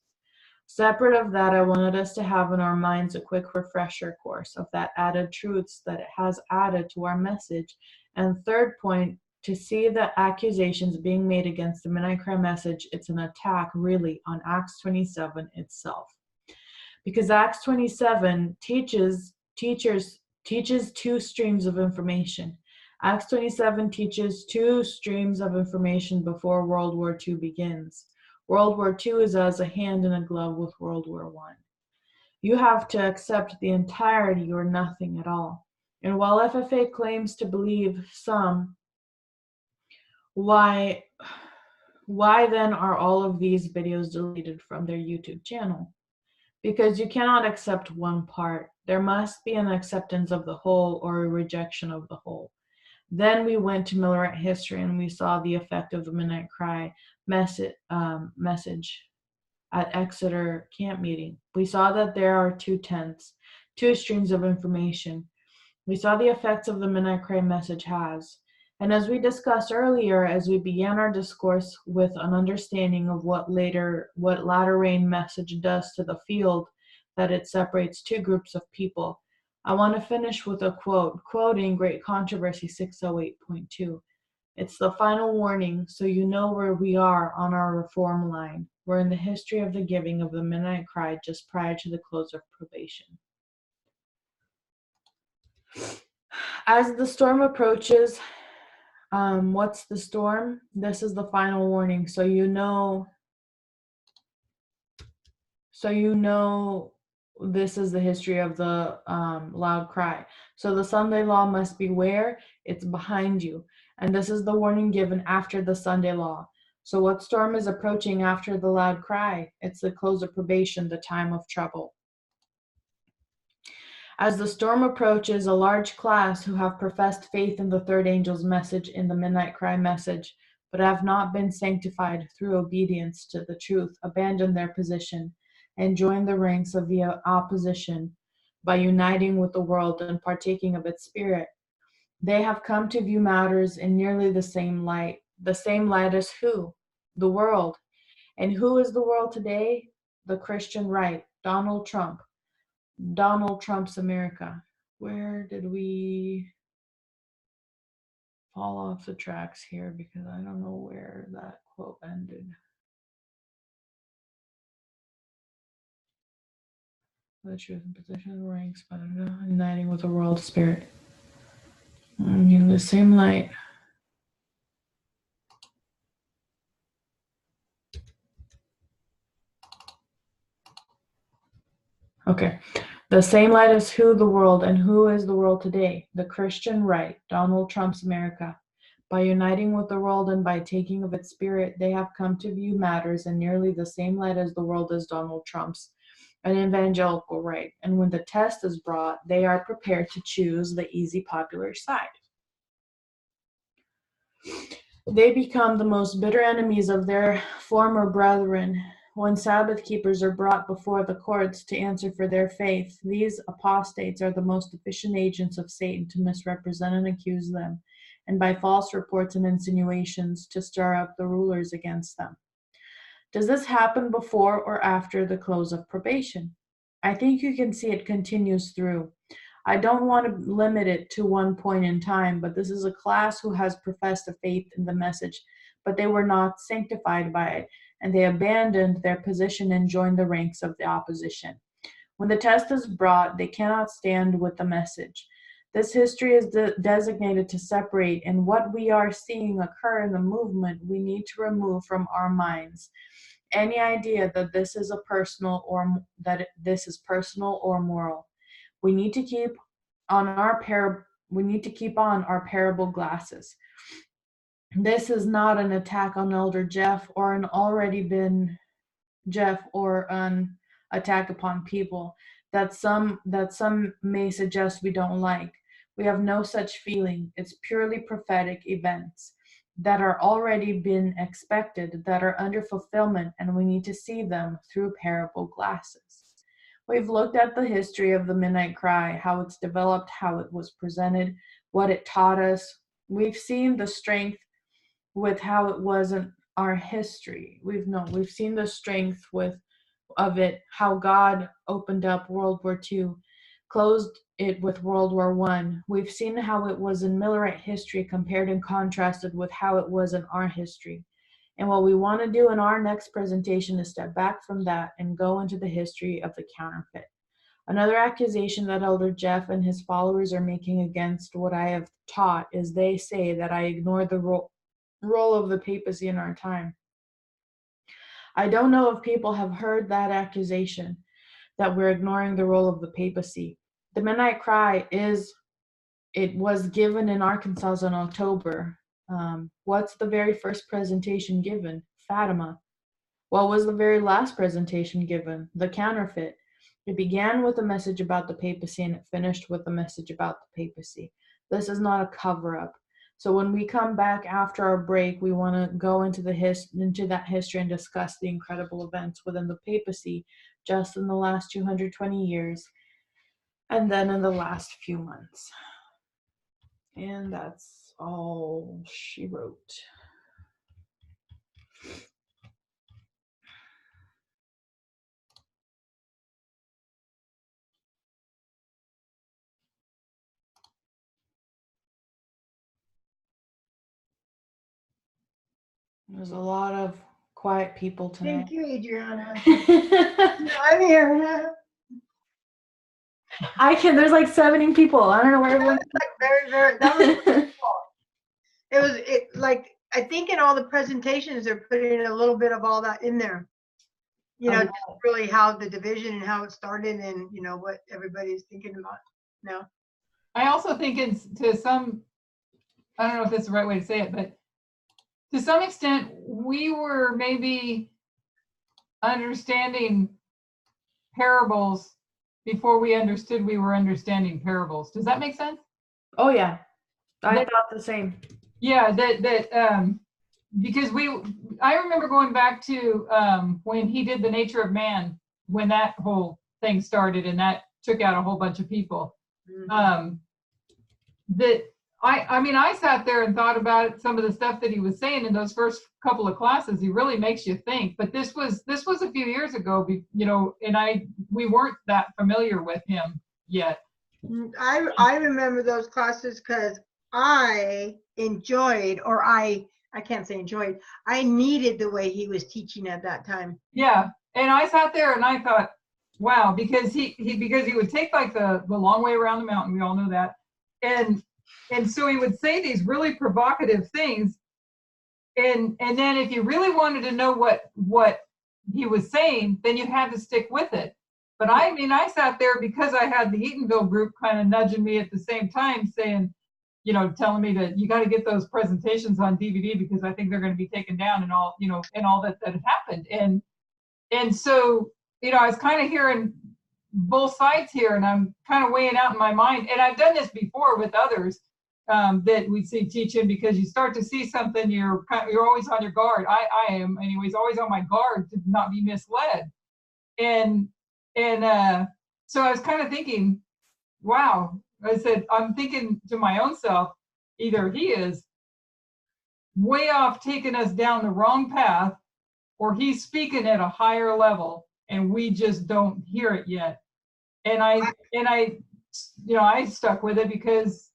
Separate of that, I wanted us to have in our minds a quick refresher course of that added truths that it has added to our message. And third point, to see the accusations being made against the Midnight Cry message, it's an attack really on Acts 27 itself. Because Acts 27 teaches 2 streams of information. Acts 27 teaches 2 streams of information before World War II begins. World War II is as a hand in a glove with World War I. You have to accept the entirety or nothing at all. And while FFA claims to believe some, why then are all of these videos deleted from their YouTube channel? Because you cannot accept one part. There must be an acceptance of the whole or a rejection of the whole. Then we went to Millerite history and we saw the effect of the Midnight Cry message at Exeter camp meeting. We saw that there are 2 tents, 2 streams of information. We saw the effects of the Midnight Cry message has. And as we discussed earlier, as we began our discourse with an understanding of what latter rain message does to the field, that it separates 2 groups of people, I want to finish with a quote, quoting Great Controversy 608.2. It's the final warning, so you know where we are on our reform line. We're in the history of the giving of the Midnight Cry just prior to the close of probation. As the storm approaches, what's the storm? This is the final warning, so you know So you know this is the history of the loud cry. So the Sunday law must be where? It's behind you. And this is the warning given after the Sunday law. So what storm is approaching after the loud cry? It's the close of probation, the time of trouble. As the storm approaches, a large class who have professed faith in the third angel's message in the midnight cry message, but have not been sanctified through obedience to the truth, abandon their position and join the ranks of the opposition by uniting with the world and partaking of its spirit. They have come to view matters in nearly the same light. The same light as who? The world. And who is the world today? The Christian right, Donald Trump. Donald Trump's America. Where did we fall off the tracks here? Because I don't know where that quote ended. The truth and position ranks, but uniting with the world spirit. In the same light. Okay. The same light as who? The world. And who is the world today? The Christian right, Donald Trump's America. By uniting with the world and by taking of its spirit, they have come to view matters in nearly the same light as the world is Donald Trump's, an evangelical right. And when the test is brought, they are prepared to choose the easy popular side. They become the most bitter enemies of their former brethren. When Sabbath keepers are brought before the courts to answer for their faith, these apostates are the most efficient agents of Satan to misrepresent and accuse them, and by false reports and insinuations to stir up the rulers against them. Does this happen before or after the close of probation? I think you can see it continues through. I don't want to limit it to one point in time, but this is a class who has professed a faith in the message, but they were not sanctified by it, and they abandoned their position and joined the ranks of the opposition. When the test is brought, they cannot stand with the message. This history is designated to separate, and what we are seeing occur in the movement, we need to remove from our minds any idea that this is personal or moral. We need to keep on our parable glasses. This is not an attack on Elder Jeff or an attack upon people that some may suggest we don't like. We have no such feeling. It's purely prophetic events that are already been expected, that are under fulfillment, and we need to see them through parable glasses. We've looked at the history of the Midnight Cry, how it's developed, how it was presented, what it taught us. We've seen the strength with how it wasn't our history. We've seen the strength of it, how God opened up World War II, closed it with World War I. We've seen how it was in Millerite history compared and contrasted with how it was in our history. And what we want to do in our next presentation is step back from that and go into the history of the counterfeit. Another accusation that Elder Jeff and his followers are making against what I have taught is they say that I ignore the role of the papacy in our time. I don't know if people have heard that accusation, that we're ignoring the role of the papacy. The Midnight Cry was given in Arkansas in October. What's the very first presentation given? Fatima. What was the very last presentation given? The counterfeit. It began with a message about the papacy and it finished with a message about the papacy. This is not a cover-up. So when we come back after our break, we want to go into that history and discuss the incredible events within the papacy just in the last 220 years and then in the last few months. And that's all she wrote. There's a lot of quiet people tonight. Thank you, Adriana. I'm here. There's like 70 people. I don't know where everyone. That was cool. It like, I think in all the presentations, they're putting a little bit of all that in there. You know, of just really how the division and how it started and, you know, what everybody's thinking about now. I also think it's to some, I don't know if that's the right way to say it, but to some extent, we were maybe understanding parables before we understood we were understanding parables. Does that make sense? Oh yeah, I That- thought the same. Yeah, because I remember going back to when he did The Nature of Man, when that whole thing started, and that took out a whole bunch of people. Mhm. That I mean, I sat there and thought about some of the stuff that he was saying in those first couple of classes. He really makes you think. But this was a few years ago, you know, and we weren't that familiar with him yet. I remember those classes because I enjoyed, or I can't say enjoyed, I needed the way he was teaching at that time. Yeah, and I sat there and I thought, wow, because he would take like the long way around the mountain. We all know that, and so he would say these really provocative things, and then if you really wanted to know what he was saying, then you had to stick with it. But I mean, I sat there because I had the Eatonville group kind of nudging me at the same time, saying, you know, telling me that you got to get those presentations on DVD because I think they're going to be taken down and all, you know, and all that had happened. And so, you know, I was kind of hearing both sides here, and I'm kind of weighing out in my mind. And I've done this before with others that we see teaching, because you start to see something, you're always on your guard. I am, anyways, always on my guard to not be misled. And so I was kind of thinking, wow. I said, I'm thinking to my own self, either he is way off taking us down the wrong path, or he's speaking at a higher level and we just don't hear it yet. And I you know, I stuck with it because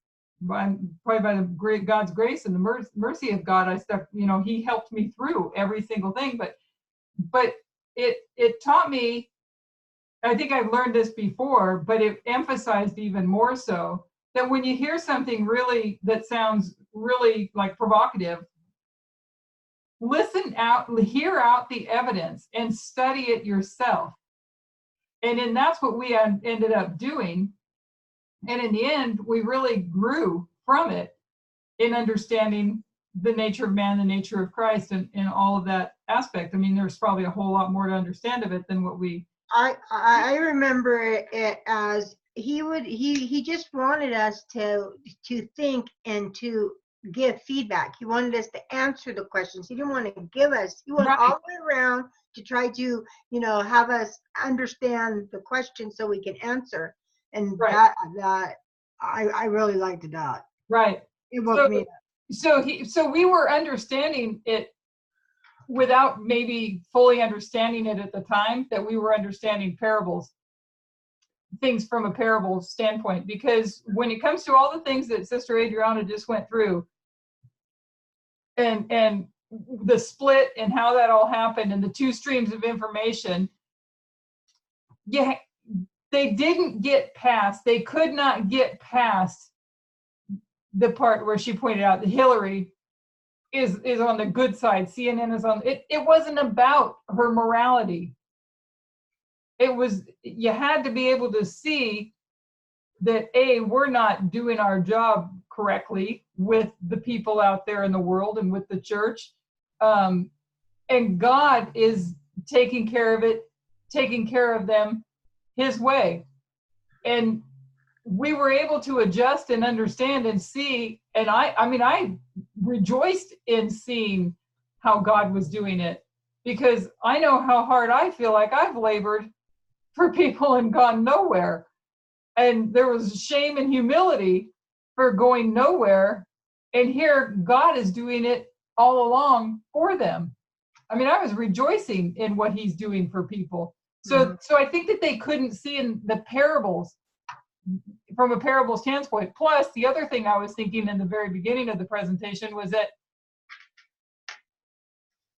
probably by the God's grace and the mercy of God, I stuck, you know, he helped me through every single thing. But it taught me, I think I've learned this before, but it emphasized even more so that when you hear something really that sounds really like provocative, listen out, hear out the evidence and study it yourself. And then that's what we ended up doing. And in the end, we really grew from it in understanding the nature of man, the nature of Christ, and all of that aspect. I mean, there's probably a whole lot more to understand of it than what we. I remember it as he just wanted us to think and to give feedback. He wanted us to answer the questions. He didn't want to give us, he went Right. all the way around to try to, you know, have us understand the question so we can answer. And Right. that I really liked that. Right. It woke me up. So we were understanding it without maybe fully understanding it at the time, that we were understanding parables, things from a parable standpoint. Because when it comes to all the things that Sister Adriana just went through, and the split and how that all happened and the two streams of information, yeah, they could not get past the part where she pointed out that Hillary is on the good side. CNN is on it. It wasn't about her morality. It was, you had to be able to see that we're not doing our job correctly with the people out there in the world and with the church, and God is taking care of it, taking care of them his way. And we were able to adjust and understand and see. And I mean, I rejoiced in seeing how God was doing it, because I know how hard I feel like I've labored for people and gone nowhere. And there was shame and humility for going nowhere. And here God is doing it all along for them. I mean, I was rejoicing in what he's doing for people. So I think that they couldn't see in the parables from a parable standpoint. Plus, the other thing I was thinking in the very beginning of the presentation was that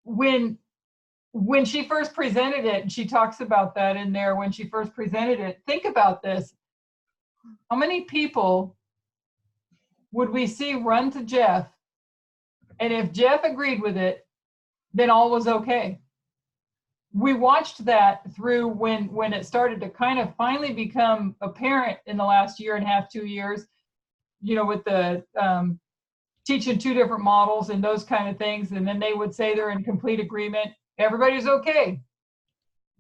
when she first presented it, and she talks about that in there, when she first presented it, think about this. How many people would we see run to Jeff? And if Jeff agreed with it, then all was okay. we watched that through when it started to kind of finally become apparent in the last year and a half, 2 years, with the teaching two different models and those kind of things. And then they would say they're in complete agreement. Everybody's okay.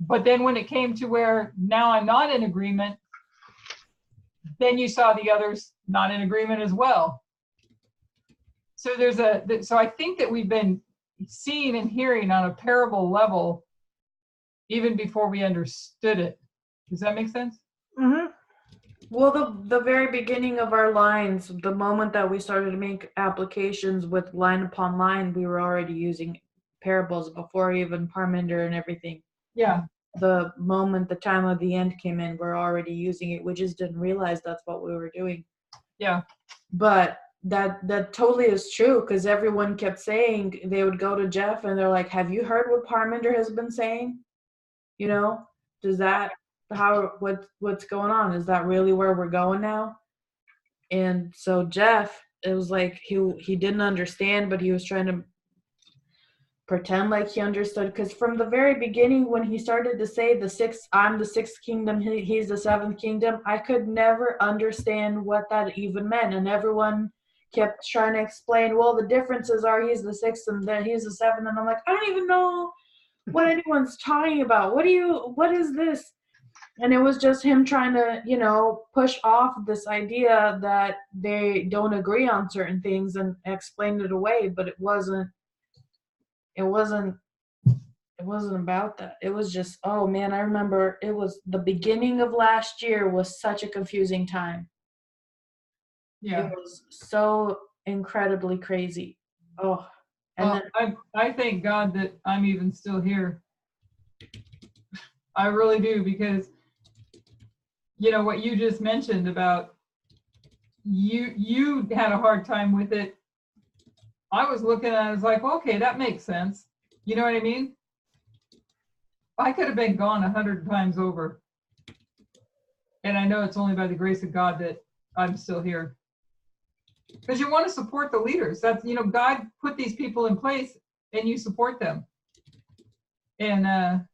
But then when it came to where now I'm not in agreement, then you saw the others not in agreement as well. So so I think that we've been seeing and hearing on a parable level even before we understood it. Does that make sense? Mm-hmm. Well, the very beginning of our lines, the moment that we started to make applications with line upon line, we were already using parables before even Parminder and everything. Yeah. The moment the time of the end came in, we're already using it. We just didn't realize that's what we were doing. Yeah. But that totally is true, because everyone kept saying, they would go to Jeff and they're like, have you heard what Parminder has been saying? Does that, what's going on? Is that really where we're going now? And so Jeff, it was like he didn't understand, but he was trying to pretend like he understood, because from the very beginning, when he started to say I'm the sixth kingdom, he's the seventh kingdom, I could never understand what that even meant. And everyone kept trying to explain, well, the differences are he's the sixth and then he's the seventh. And I'm like, I don't even know what anyone's talking about. What is this? And it was just him trying to, push off this idea that they don't agree on certain things and explain it away. But it wasn't about that. It was just, oh man, I remember it was the beginning of last year was such a confusing time. Yeah. It was so incredibly crazy. Oh, and then I thank God that I'm even still here. I really do, because what you just mentioned about you had a hard time with it. I was looking at it, I was like, well, okay, that makes sense. You know what I mean? I could have been gone 100 times over. And I know it's only by the grace of God that I'm still here. Because you want to support the leaders. That's, God put these people in place and you support them. And,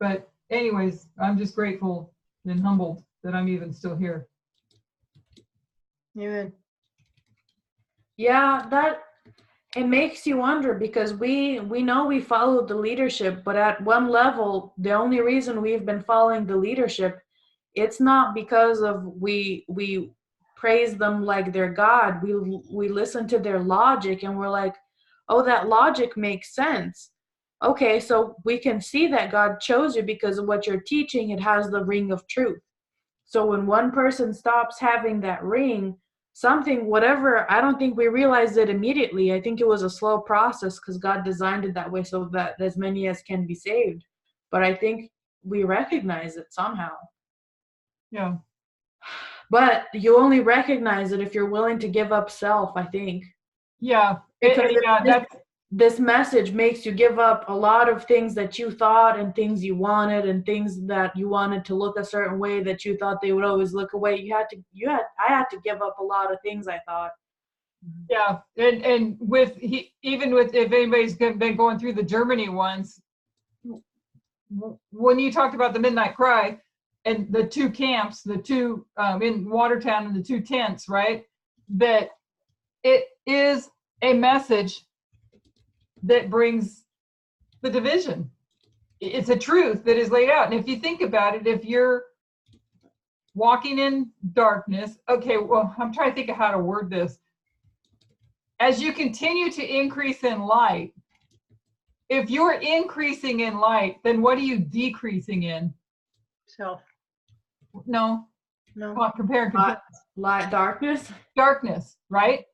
but anyways, I'm just grateful and humbled that I'm even still here. Amen. yeah, that it makes you wonder, because we know we followed the leadership, but at one level, the only reason we've been following the leadership, it's not because of we praise them like they're God. We listen to their logic and we're like, oh, that logic makes sense. Okay, so we can see that God chose you because of what you're teaching. It has the ring of truth. So when one person stops having that ring, whatever, I don't think we realized it immediately. I think it was a slow process because God designed it that way so that as many as can be saved. But I think we recognize it somehow. Yeah. But you only recognize it if you're willing to give up self, I think. Yeah. Because that's this message makes you give up a lot of things that you thought and things you wanted and things that you wanted to look a certain way that you thought they would always look away. I had to give up a lot of things, I thought. Yeah. And even with, if anybody's been going through the Germany ones, when you talked about the midnight cry and the two camps, the two in Watertown and the two tents, right? That it is a message that brings the division. It's a truth that is laid out. And if you think about it, if you're walking in darkness, okay, well, I'm trying to think of how to word this. As you continue to increase in light, if you're increasing in light, then what are you decreasing in? Self. No. Compare and contrast. Light, darkness? Darkness, right?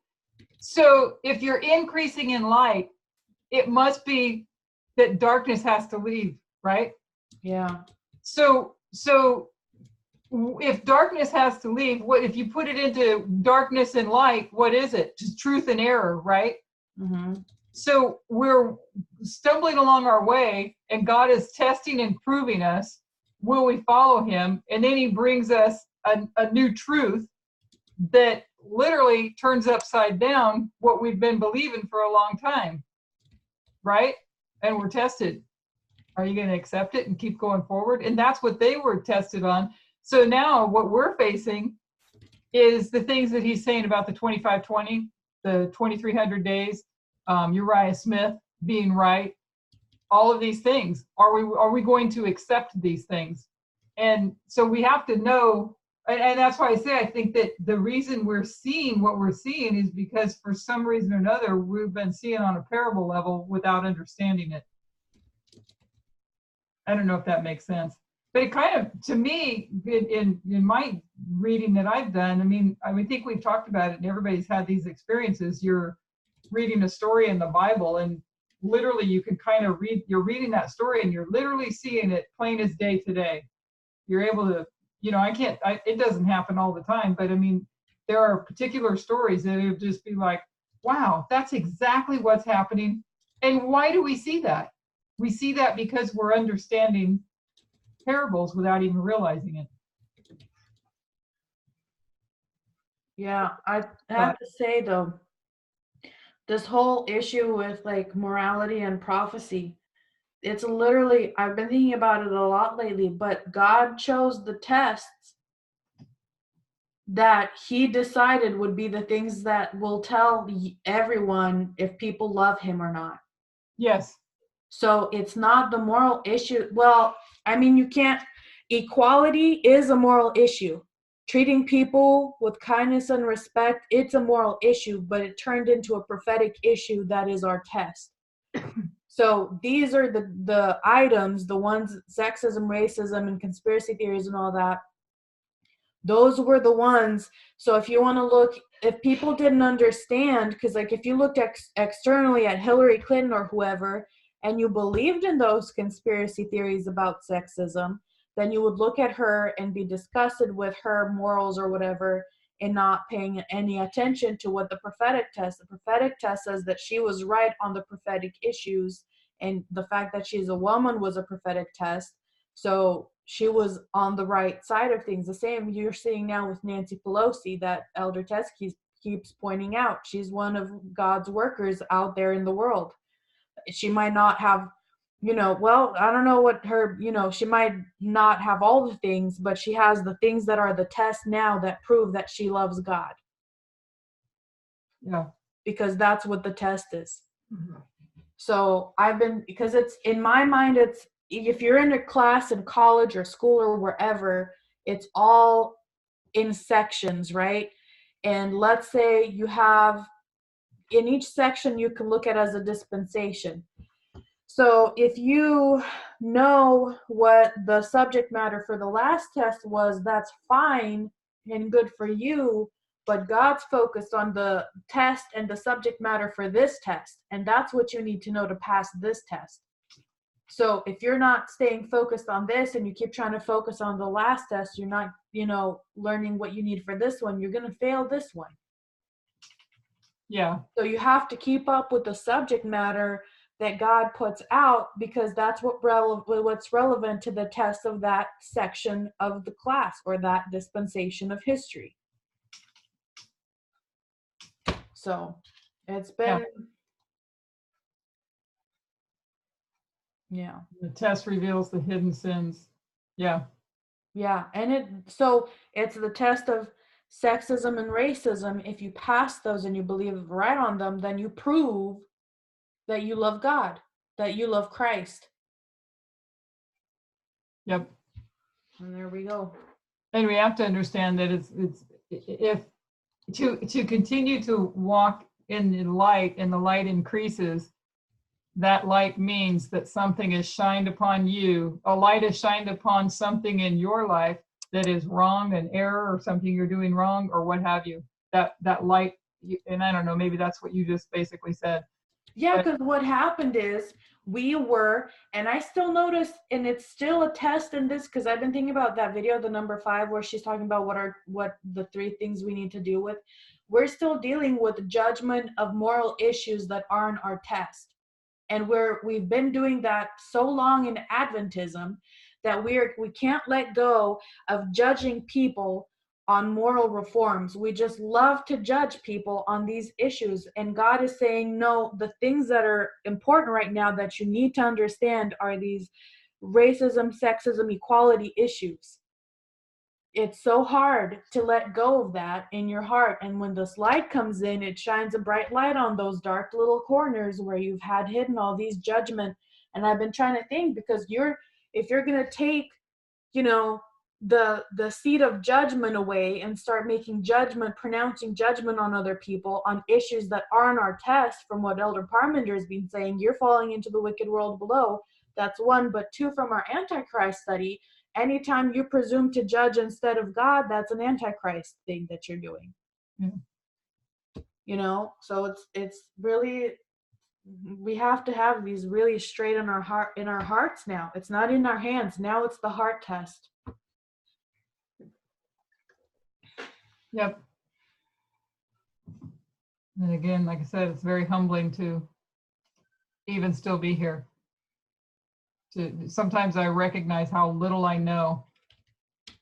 So if you're increasing in light, it must be that darkness has to leave, right? Yeah. So if darkness has to leave, what if you put it into darkness and light, what is it? Just truth and error, right? Mm-hmm. So we're stumbling along our way and God is testing and proving us. Will we follow him? And then he brings us a new truth that literally turns upside down what we've been believing for a long time, right? And we're tested. Are you going to accept it and keep going forward? And that's what they were tested on. So now what we're facing is the things that he's saying about the 2520, the 2300 days, Uriah Smith being right, all of these things. Are we going to accept these things? And so we have to know, and that's why I say I think that the reason we're seeing what we're seeing is because for some reason or another we've been seeing on a parable level without understanding it. I don't know if that makes sense. But it kind of, to me, in my reading that I've done, I think we've talked about it, and everybody's had these experiences. You're reading a story in the Bible, and literally you can kind of you're reading that story, and you're literally seeing it plain as day today. You're able to, it doesn't happen all the time, but there are particular stories that it would just be like, wow, that's exactly what's happening. And why do we see that? We see that because we're understanding parables without even realizing it. Yeah, I have to say though, this whole issue with like morality and prophecy, it's literally, I've been thinking about it a lot lately, but God chose the tests that he decided would be the things that will tell everyone if people love him or not. Yes. So it's not the moral issue. Well, you can't, equality is a moral issue. Treating people with kindness and respect, it's a moral issue, but it turned into a prophetic issue that is our test. So these are the items, the ones, sexism, racism, and conspiracy theories and all that. Those were the ones. So if you want to look, if people didn't understand, because like if you looked externally at Hillary Clinton or whoever, and you believed in those conspiracy theories about sexism, then you would look at her and be disgusted with her morals or whatever, and not paying any attention to what the prophetic test says, that she was right on the prophetic issues, and the fact that she's a woman was a prophetic test. So she was on the right side of things. The same you're seeing now with Nancy Pelosi, that Elder Tess keeps pointing out. She's one of God's workers out there in the world. She might not have, well, I don't know what her, she might not have all the things, but she has the things that are the test now that prove that she loves God. Yeah. Because that's what the test is. Mhm. So because it's, in my mind, it's, if you're in a class in college or school or wherever, it's all in sections, right? And let's say you have, in each section you can look at as a dispensation. So if you know what the subject matter for the last test was, that's fine and good for you, but God's focused on the test and the subject matter for this test, and that's what you need to know to pass this test. So if you're not staying focused on this and you keep trying to focus on the last test, you're not, learning what you need for this one, you're going to fail this one. Yeah. So you have to keep up with the subject matter that God puts out, because that's what's relevant to the test of that section of the class or that dispensation of history. So it's been, yeah. The test reveals the hidden sins. Yeah. Yeah. And so it's the test of sexism and racism. If you pass those and you believe right on them, then you prove that you love God, that you love Christ. Yep. And there we go. And we have to understand that if to continue to walk in the light, and the light increases, that light means that something is shined upon you. A light is shined upon something in your life that is wrong, an error, or something you're doing wrong, or what have you. That light, and I don't know, maybe that's what you just basically said. Yeah, because what happened is and I still notice, and it's still a test in this, because I've been thinking about that video, the number 5, where she's talking about what the 3 things we need to deal with. We're still dealing with judgment of moral issues that aren't our test. And we've been doing that so long in Adventism that we can't let go of judging people on moral reforms. We just love to judge people on these issues. And God is saying, no, the things that are important right now that you need to understand are these racism, sexism, equality issues. It's so hard to let go of that in your heart. And when this light comes in, it shines a bright light on those dark little corners where you've had hidden all these judgment. And I've been trying to think, because if you're going to take, the seat of judgment away and start making judgment, pronouncing judgment on other people on issues that aren't our test, from what Elder Parmenter has been saying, you're falling into the wicked world below. That's one. But two, from our Antichrist study, anytime you presume to judge instead of God, that's an Antichrist thing that you're doing. Yeah. So it's really, we have to have these really straight in our hearts now. It's not in our hands. Now it's the heart test. Yep. And again, like I said, it's very humbling to even still be here. Sometimes I recognize how little I know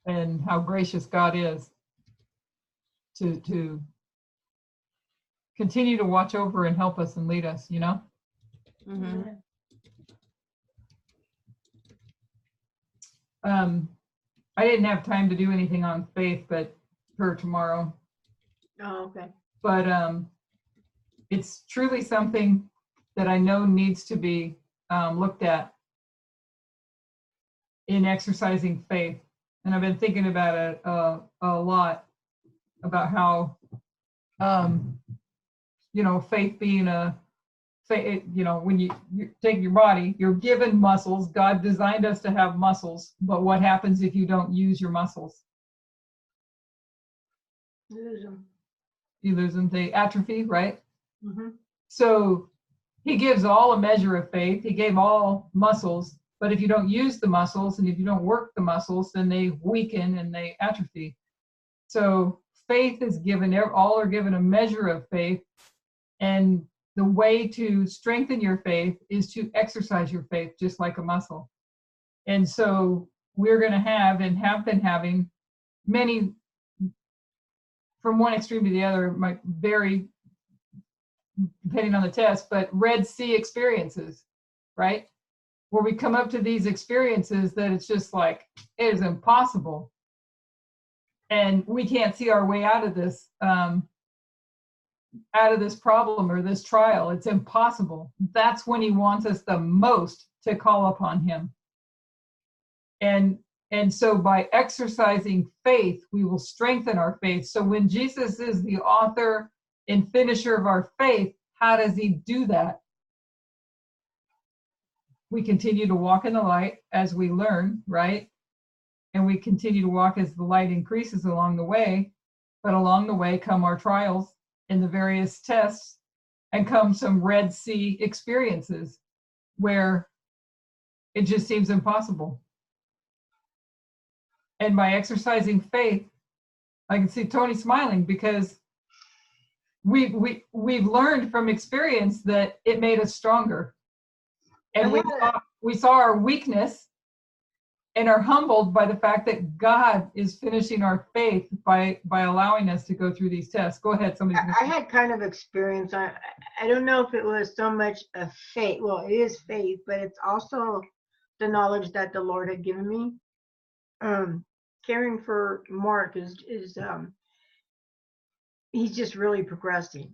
and how gracious God is to continue to watch over and help us and lead us, Mm-hmm. I didn't have time to do anything on faith, but for tomorrow. Oh, okay. But it's truly something that I know needs to be looked at in exercising faith. And I've been thinking about it a lot, about how, faith being when you take your body, you're given muscles. God designed us to have muscles, but what happens if you don't use your muscles? Lose them. You lose them, they atrophy, right? Mm-hmm. So he gives all a measure of faith. He gave all muscles, but if you don't use the muscles and if you don't work the muscles, then they weaken and they atrophy. So faith is given, all are given a measure of faith, and the way to strengthen your faith is to exercise your faith just like a muscle. And so we're going to have and have been having many, from one extreme to the other, might vary depending on the test, but Red Sea experiences, right? Where we come up to these experiences that it's just like, it is impossible. And we can't see our way out of this problem or this trial. It's impossible. That's when he wants us the most to call upon him. And so by exercising faith, we will strengthen our faith. So when Jesus is the author and finisher of our faith, how does he do that? We continue to walk in the light as we learn, right? And we continue to walk as the light increases along the way. But along the way come our trials and the various tests, and come some Red Sea experiences where it just seems impossible. And by exercising faith, I can see Tony smiling, because we've learned from experience that it made us stronger. And we saw our weakness and are humbled by the fact that God is finishing our faith by allowing us to go through these tests. Go ahead, somebody. I had kind of experience. I don't know if it was so much a faith. Well, it is faith, but it's also the knowledge that the Lord had given me. Caring for Mark is he's just really progressing,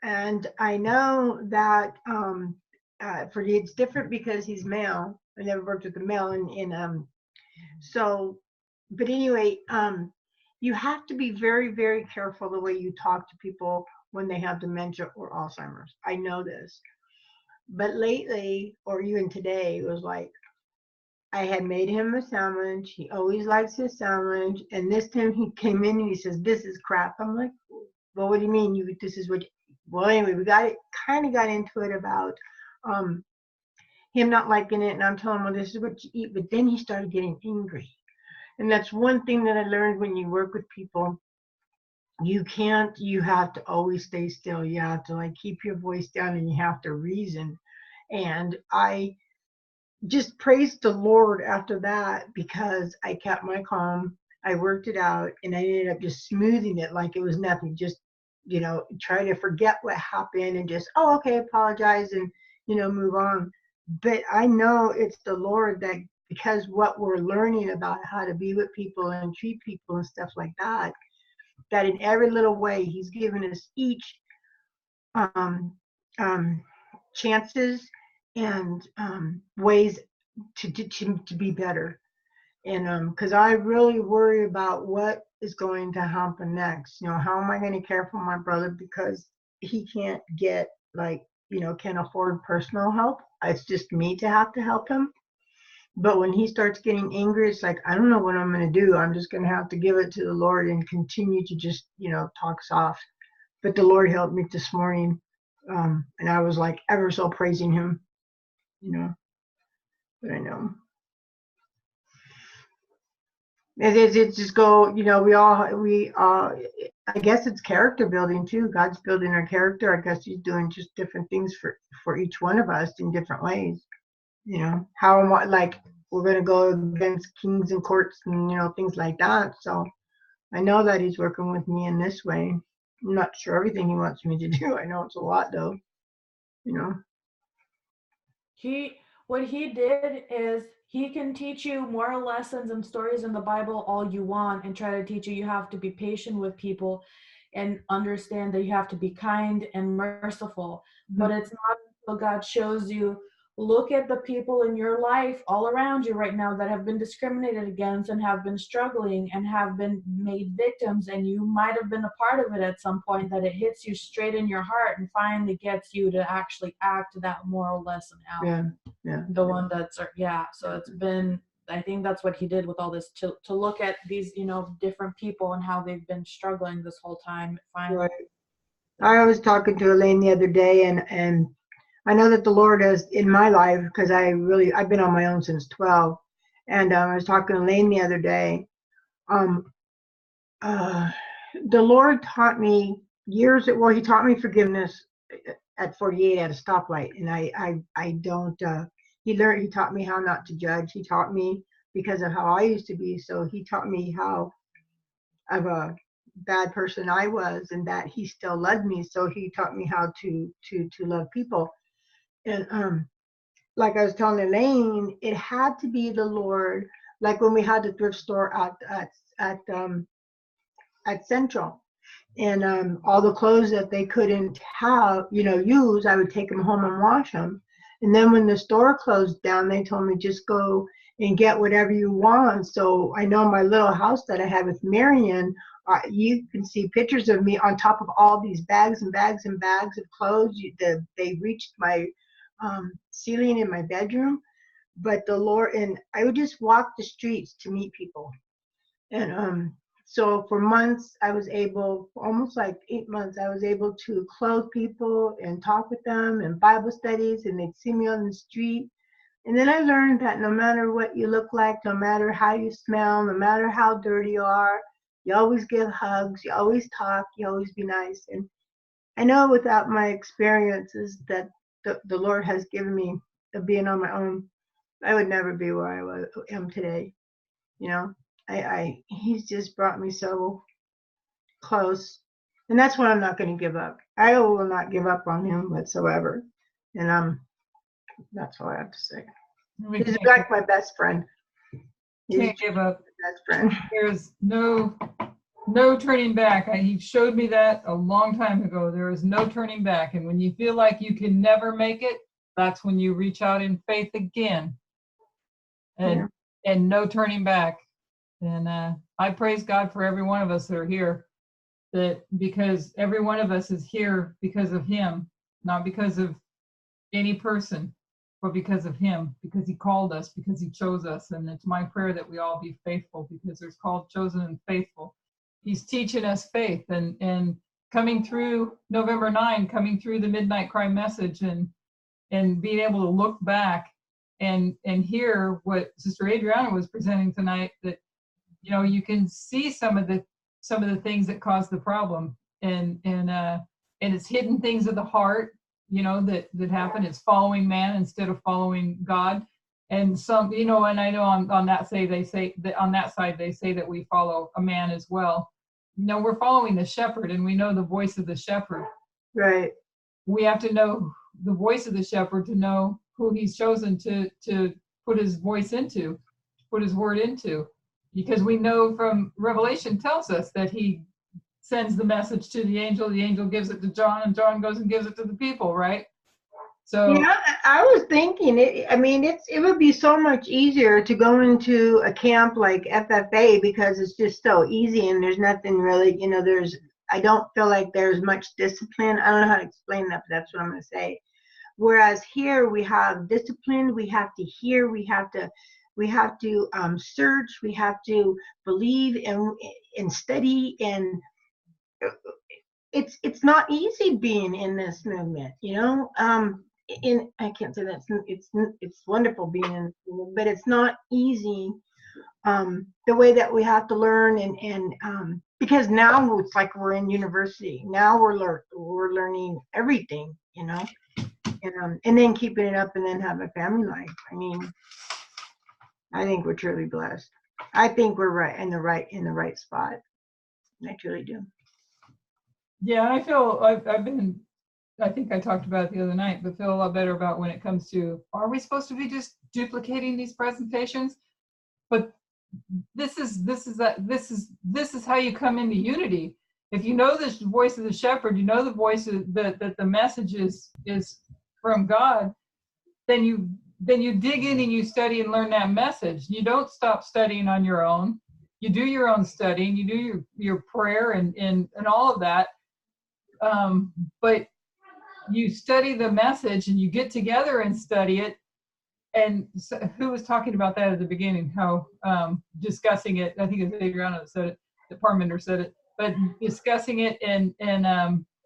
and I know that it's different because he's male. I never worked with a male, and so, but anyway, you have to be very, very careful the way you talk to people when they have dementia or Alzheimer's. I know this, but lately, or even today, it was like, I had made him a sandwich. He always likes his sandwich. And this time he came in and he says, "This is crap." I'm like, "Well, what do you mean? This is what?" Well, anyway, we kind of got into it about him not liking it. And I'm telling him, "Well, this is what you eat." But then he started getting angry. And that's one thing that I learned when you work with people. You have to always stay still. You have to keep your voice down, and you have to reason. And I just praised the Lord after that, because I kept my calm I worked it out, and I ended up just smoothing it like it was nothing. Just, try to forget what happened and just, oh, okay, apologize and, move on. But I know it's the Lord that, because what we're learning about how to be with people and treat people and stuff like that, that in every little way, He's given us each um, um, chances and ways to be better. And because I really worry about what is going to happen next. How am I going to care for my brother because he can't get, like, can't afford personal help? It's just me to have to help him. But when he starts getting angry, it's like, I don't know what I'm going to do. I'm just going to have to give it to the Lord and continue to just, talk soft. But the Lord helped me this morning. And I was like ever so praising Him, but I know. It's just go, I guess it's character building too. God's building our character. I guess He's doing just different things for each one of us in different ways. How am I, like, we're going to go against kings and courts and, things like that. So I know that He's working with me in this way. I'm not sure everything He wants me to do. I know it's a lot though, What he did is he can teach you moral lessons and stories in the Bible all you want and try to teach you have to be patient with people and understand that you have to be kind and merciful. But it's not until God shows you, look at the people in your life all around you right now that have been discriminated against and have been struggling and have been made victims, and you might have been a part of it at some point, that it hits you straight in your heart and finally gets you to actually act that moral lesson out. Yeah. The one that's, so it's been, I think that's what he did with all this, to look at these, different people and how they've been struggling this whole time. Finally. Right. I was talking to Elaine the other day, and I know that the Lord has in my life, because I've been on my own since 12. And I was talking to Elaine the other day. The Lord taught me He taught me forgiveness at 48 at a stoplight. And I don't, He taught me how not to judge. He taught me because of how I used to be. So He taught me how of a bad person I was, and that He still loved me. So He taught me how to love people. And like I was telling Elaine, it had to be the Lord. Like when we had the thrift store at Central, and all the clothes that they couldn't have, use, I would take them home and wash them. And then when the store closed down, they told me just go and get whatever you want. So I know my little house that I had with Marion, you can see pictures of me on top of all these bags and bags and bags of clothes. They reached my ceiling in my bedroom. But the Lord, and I would just walk the streets to meet people. And so for months, I was able, almost like 8 months, I was able to clothe people and talk with them and Bible studies, and they'd see me on the street. And then I learned that no matter what you look like, no matter how you smell, no matter how dirty you are, you always give hugs, you always talk, you always be nice. And I know without my experiences that the Lord has given me of being on my own, I would never be where I am today. He's just brought me so close, and that's why I'm not going to give up. I will not give up on Him whatsoever, and that's all I have to say. He's like my best friend. Can't give up. Best friend. There's no turning back. He showed me that a long time ago. There is no turning back, and when you feel like you can never make it, that's when you reach out in faith again, and no turning back. And I praise God for every one of us that are here, that because every one of us is here because of Him, not because of any person, but because of Him, because He called us, because He chose us. And it's my prayer that we all be faithful, because there's called, chosen, and faithful. He's teaching us faith, and coming through November 9, coming through the Midnight Cry message, and being able to look back and hear what Sister Adriana was presenting tonight, that you can see some of the things that cause the problem, and it's hidden things of the heart, that happen. It's following man instead of following God, And some, you know, and I know on that side they say that on that side they say that we follow a man as well. No, we're following the shepherd, and we know the voice of the shepherd. Right. We have to know the voice of the shepherd to know who he's chosen to put his voice into, put his word into, because we know from Revelation tells us that he sends the message to the angel gives it to John, and John goes and gives it to the people, right? So Yeah, I was thinking I mean, it would be so much easier to go into a camp like FFA because it's just so easy and there's nothing really, you know, I don't feel like there's much discipline. I don't know how to explain that, but that's what I'm going to say. Whereas here we have discipline, we have to hear, we have to search, we have to believe and study, and it's not easy being in this movement, you know. I can't say that it's wonderful being in this movement, but it's not easy. The way that we have to learn and because now it's like we're in university. Now we're learning everything, you know, and then keeping it up and then have a family life. I mean, I think we're truly blessed. I think we're in the right spot. I truly do. yeah, I feel I've been. I think I talked about it the other night, but feel a lot better about when it comes to, are we supposed to be just duplicating these presentations? But this is how you come into unity. If you know the voice of the shepherd, you know the voice that the message is from God, then you dig in and you study and learn that message. You don't stop studying on your own. You do your own studying, you do your prayer and all of that. But you study the message and you get together and study it. And so, who was talking about that at the beginning? How discussing it, I think it was Adriana that said it, the Parminder said it, but discussing it and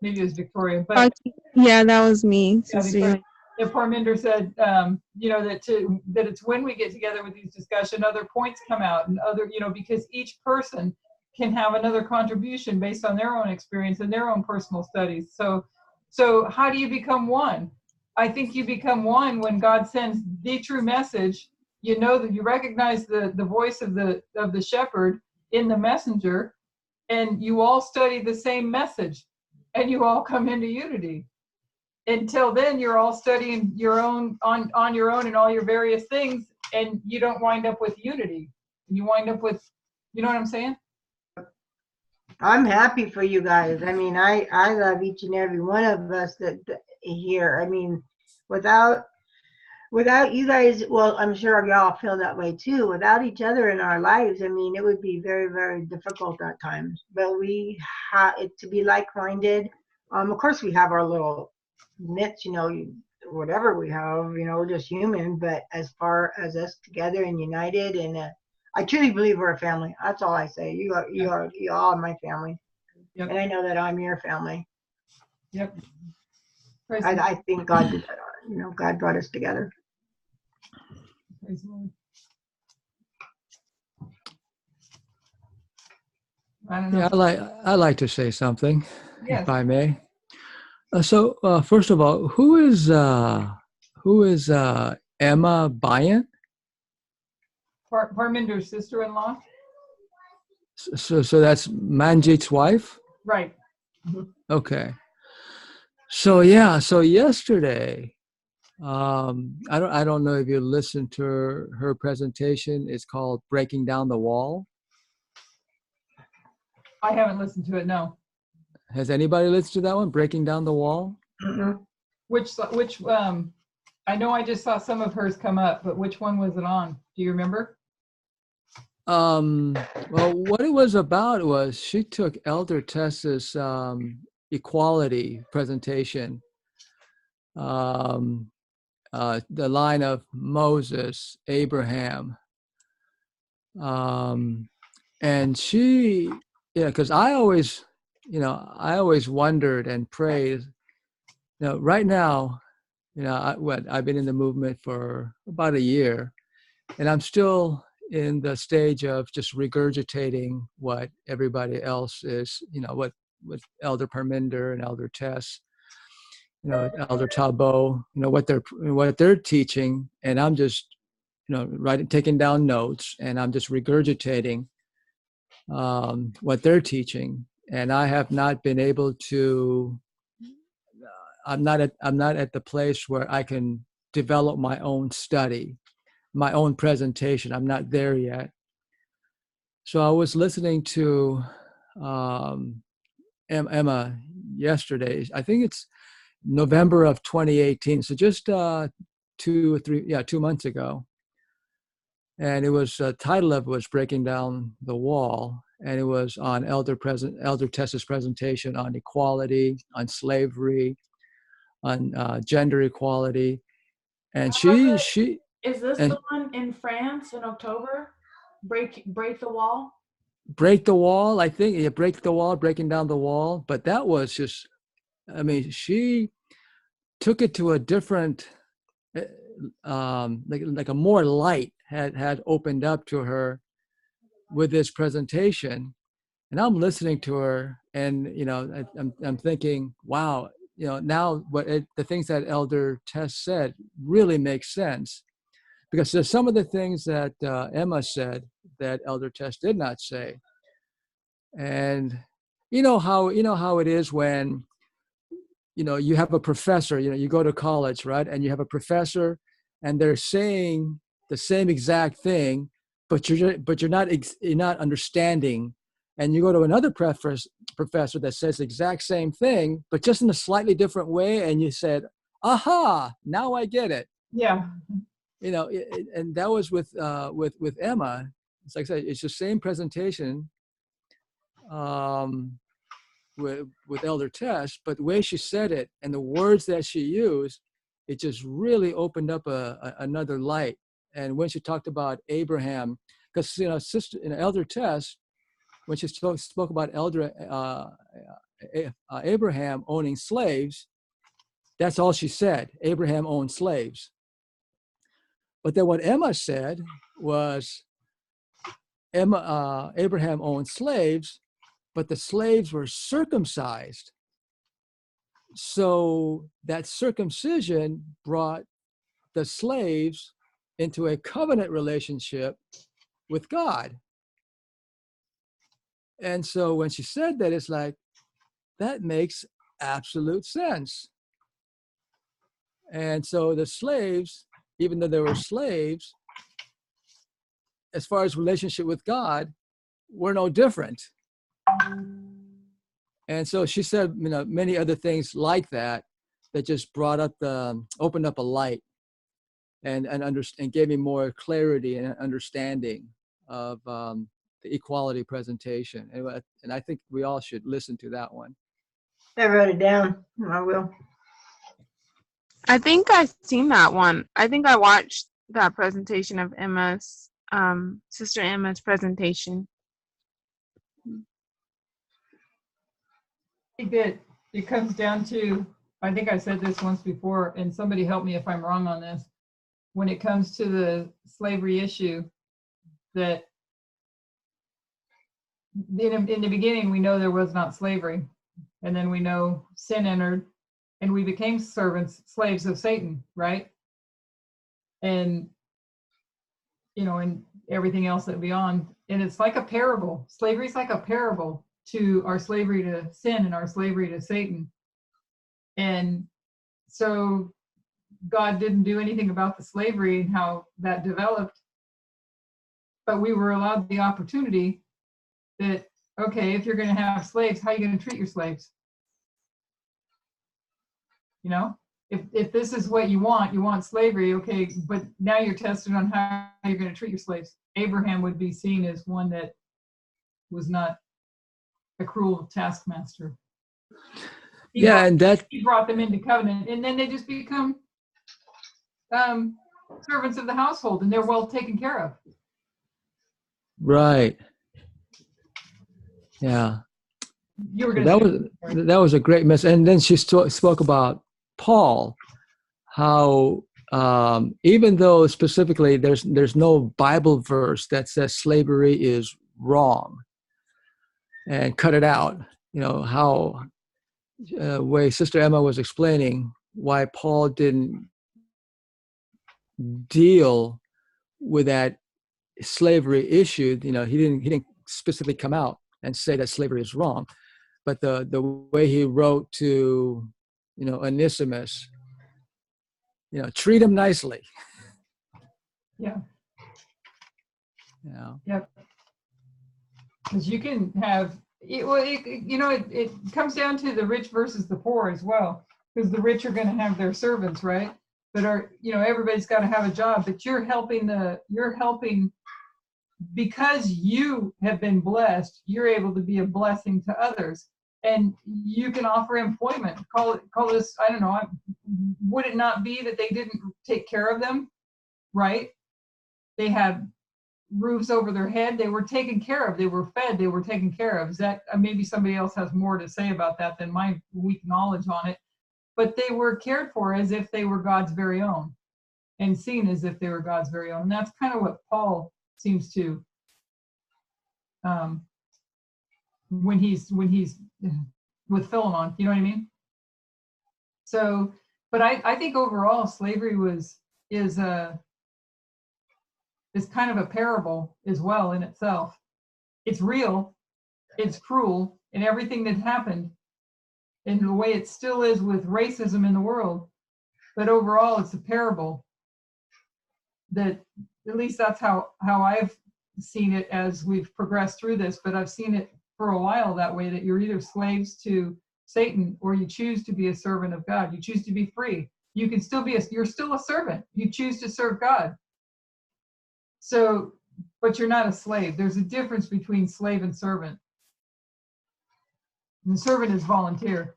maybe it was Victoria, but yeah, that was me. yeah, Parminder said, you know, that it's when we get together with these discussion, other points come out and other, you know, because each person can have another contribution based on their own experience and their own personal studies. So how do you become one? I think you become one when God sends the true message. You know that you recognize the voice of the shepherd in the messenger, and you all study the same message, and you all come into unity. Until then, you're all studying your own on your own and all your various things, and you don't wind up with unity. You wind up with, you know what I'm saying? I'm happy for you guys. I mean, I love each and every one of us that here. I mean, without you guys, well, I'm sure y'all feel that way too. Without each other in our lives, I mean, it would be very, very difficult at times. But we have it to be like-minded. Of course, we have our little nits, you know, whatever we have, you know, we're just human. But as far as us together and united, and I truly believe we're a family. That's all I say. You are my family, Yep. and I know that I'm your family. Yep. I think God did that. You know, God brought us together. Praise the Lord. I don't know. Yeah, I like to say something, Yes. if I may. So first of all, who is Emma Bryant? Parminder's sister-in-law. So that's Manjit's wife? Right. Okay. So yeah, so yesterday, I don't know if you listened to her presentation. It's called Breaking Down the Wall. I haven't listened to it. No. Has anybody listened to that one, Breaking Down the Wall? Mm-hmm. Which I know I just saw some of hers come up, but which one was it on? Do you remember? Well, what it was about was she took Elder Tess's equality presentation, the line of Moses, Abraham, and she, yeah, because I always wondered and prayed, right now, I've been in the movement for about a year, and I'm still in the stage of just regurgitating what everybody else is, what Elder Parminder and Elder Tess, Elder Tabo, what they're teaching, and I'm just taking down notes, and I'm just regurgitating what they're teaching. And I have not been able to. I'm not at the place where I can develop my own study, my own presentation. I'm not there yet. So I was listening to Emma yesterday. I think it's November of 2018. So just 2 months ago. And it was title of it was Breaking Down the Wall. And it was on Elder Tessa's presentation on equality, on slavery, on gender equality. And she Is this and the one in France in October? Break the wall? Break the Wall, I think. Yeah, Break the Wall, Breaking Down the Wall. But that was just, I mean, she took it to a different, like a more light had opened up to her with this presentation. And I'm listening to her, and I'm thinking, wow, now the things that Elder Tess said really make sense, because there's some of the things that Emma said that Elder Tess did not say. And you know how it is when you have a professor, you go to college, right? And you have a professor and they're saying the same exact thing, but you're not understanding. And you go to another professor that says the exact same thing, but just in a slightly different way. And you said, aha, now I get it. Yeah. And that was with Emma. It's like I said, it's the same presentation with Elder Tess, but the way she said it and the words that she used, it just really opened up another light. And when she talked about Abraham, because Elder Tess, when she spoke about Abraham owning slaves, that's all she said. Abraham owned slaves. But then what Emma said was, Abraham owned slaves, but the slaves were circumcised. So that circumcision brought the slaves into a covenant relationship with God. And so when she said that, it's like, that makes absolute sense. And so the slaves, even though they were slaves, as far as relationship with God, were no different. And so she said, many other things like that just opened up a light and gave me more clarity and understanding of the equality presentation. And I think we all should listen to that one. I wrote it down. I will. I think I've seen that one. I think I watched that presentation of Emma's, Sister Emma's presentation. I think that it comes down to, I think I said this once before, and somebody help me if I'm wrong on this. When it comes to the slavery issue, that in the beginning, we know there was not slavery. And then we know sin entered and we became slaves of Satan, right? And, and everything else that beyond. And it's like a parable. Slavery is like a parable to our slavery to sin and our slavery to Satan. And so God didn't do anything about the slavery and how that developed, but we were allowed the opportunity that, okay, if you're going to have slaves, how are you going to treat your slaves? If this is what you want slavery, okay, but now you're tested on how you're going to treat your slaves. Abraham would be seen as one that was not a cruel taskmaster. He brought them into covenant, and then they just become servants of the household, and they're well taken care of. Right. Yeah. You were going that was a great message. And then she spoke about Paul, how even though specifically there's no Bible verse that says slavery is wrong and cut it out, how way Sister Emma was explaining why Paul didn't deal with that slavery issue, he didn't specifically come out and say that slavery is wrong, but the way he wrote to, Onesimus, treat him nicely. Yeah. Yeah. Yep. Because you can have it. Well, it comes down to the rich versus the poor as well. Because the rich are going to have their servants, right? But everybody's got to have a job. But you're helping because you have been blessed. You're able to be a blessing to others, and you can offer employment. Call this. I don't know. Would it not be that they didn't take care of them, right? They had roofs over their head. They were taken care of. They were fed. They were taken care of. Is that maybe somebody else has more to say about that than my weak knowledge on it? But they were cared for as if they were God's very own, and seen as if they were God's very own. And that's kind of what Paul seems to, when he's with Philemon. You know what I mean? So, but I think overall slavery is kind of a parable as well in itself. It's real, it's cruel, and everything that happened, and the way it still is with racism in the world. But overall, it's a parable that, at least that's how I've seen it as we've progressed through this. But I've seen it for a while that way, that you're either slaves to Satan or you choose to be a servant of God. You choose to be free. You can still you're still a servant. You choose to serve God. So, but you're not a slave. There's a difference between slave and servant. And the servant is volunteer,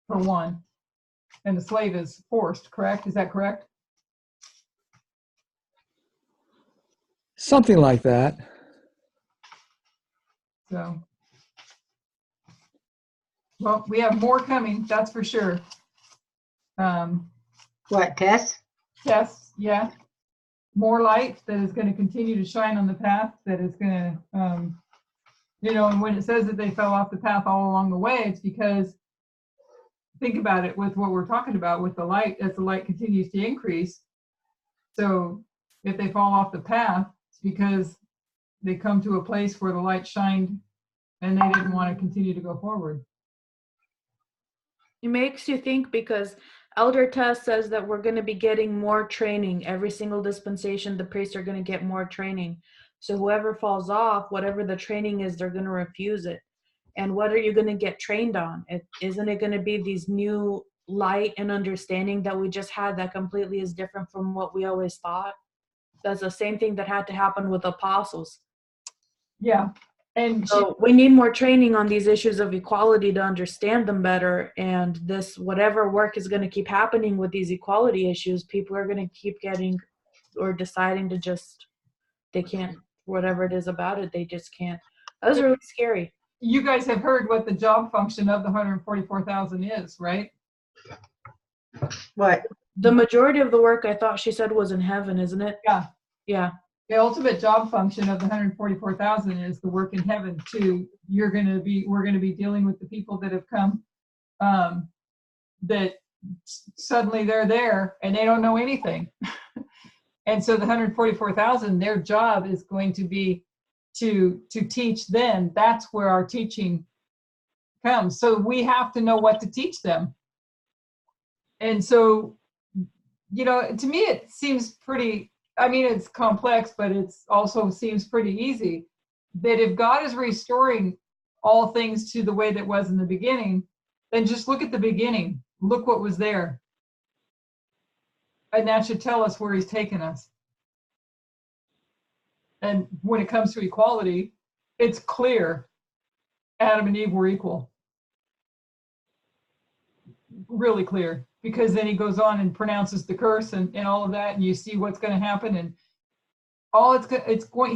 for one, and the slave is forced, correct? Is that correct? Something like that. So, well, we have more coming, that's for sure. What, Tess? Tests, yeah. More light that is going to continue to shine on the path, that is going to, and when it says that they fell off the path all along the way, it's because, think about it with what we're talking about with the light, as the light continues to increase. So if they fall off the path, it's because they come to a place where the light shined and they didn't want to continue to go forward. It makes you think, because Elder Tess says that we're going to be getting more training. Every single dispensation, the priests are going to get more training. So whoever falls off, whatever the training is, they're going to refuse it. And what are you going to get trained on? Isn't it going to be these new light and understanding that we just had that completely is different from what we always thought? That's the same thing that had to happen with apostles. Yeah. And so we need more training on these issues of equality to understand them better. And this, whatever work is going to keep happening with these equality issues, people are going to keep getting or deciding to just, they can't, whatever it is about it, they just can't. That was really scary. You guys have heard what the job function of the 144,000 is, right? What? The majority of the work, I thought she said, was in heaven, isn't it? Yeah. Yeah. The ultimate job function of the 144,000 is the work in heaven. We're going to be dealing with the people that have come, that suddenly they're there and they don't know anything. And so the 144,000, their job is going to be to teach them. That's where our teaching comes. So we have to know what to teach them. And so, to me, it seems pretty, it's complex, but it's also seems pretty easy that if God is restoring all things to the way that was in the beginning, then just look at the beginning. Look what was there. And that should tell us where he's taken us. And when it comes to equality, it's clear Adam and Eve were equal. Really clear. Because then he goes on and pronounces the curse and all of that, and you see what's going to happen, and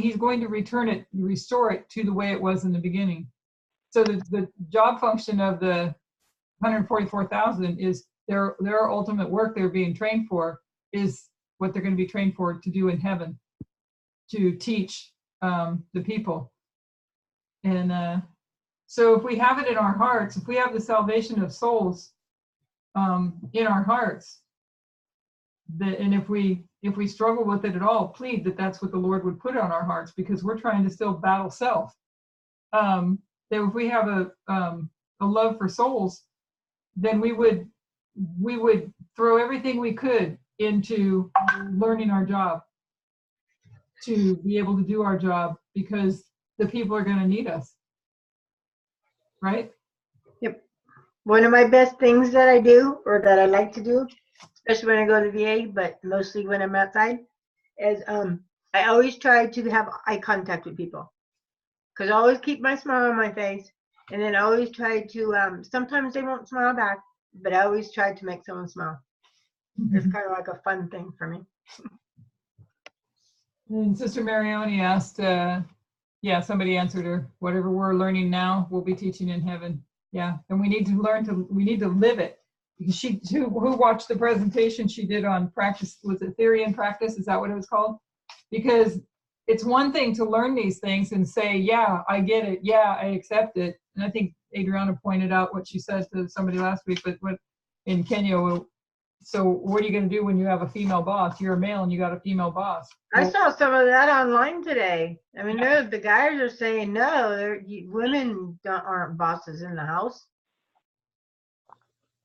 he's going to restore it to the way it was in the beginning. So the job function of the 144,000 is their ultimate work they're being trained for is what they're going to be trained for to do in heaven, to teach the people. And so if we have it in our hearts, if we have the salvation of souls in our hearts, and if we if we struggle with it at all, plead that that's what the Lord would put on our hearts, because we're trying to still battle self. That if we have a love for souls, then we would throw everything we could into learning our job to be able to do our job, because the people are going to need us, right? Yep. One of my best things that I do, or that I like to do, especially when I go to the VA, but mostly when I'm outside, is I always try to have eye contact with people, because I always keep my smile on my face, and then I always try to sometimes they won't smile back, but I always try to make someone smile. It's kind of like a fun thing for me. And Sister Marioni asked, yeah, somebody answered her, whatever we're learning now, we'll be teaching in heaven. Yeah, and we need to live it. Because who watched the presentation she did on practice, was it theory and practice? Is that what it was called? Because it's one thing to learn these things and say, yeah, I get it. Yeah, I accept it. And I think Adriana pointed out what she said to somebody last week, but what in Kenya, so what are you going to do when you have a female boss? You're a male and you got a female boss. I saw some of that online today. I mean, the guys are saying no, women aren't bosses in the house.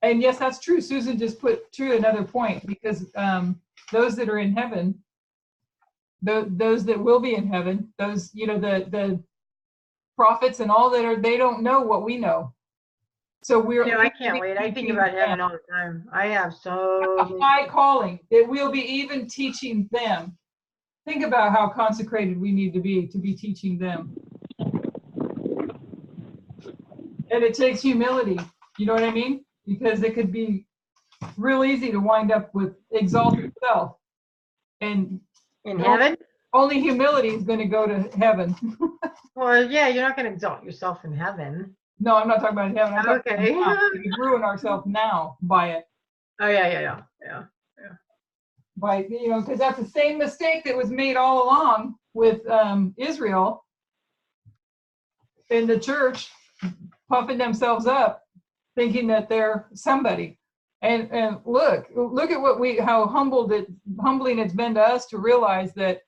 And yes, that's true. Susan just put true another point, because those that are in heaven, those that will be in heaven, those, the prophets and all that they don't know what we know. So I can't wait. I think about heaven all the time. I have so high calling that we'll be even teaching them. Think about how consecrated we need to be teaching them. And it takes humility. You know what I mean? Because it could be real easy to wind up with exalted self. And in heaven, only humility is going to go to heaven. Well, yeah, you're not going to exalt yourself in heaven. No, I'm not talking about in heaven. I'm talking Okay. about now. We ruin ourselves now by it. Oh yeah. By, because that's the same mistake that was made all along with Israel in the church, puffing themselves up, thinking that they're somebody. And look at how humbling it's been to us to realize that,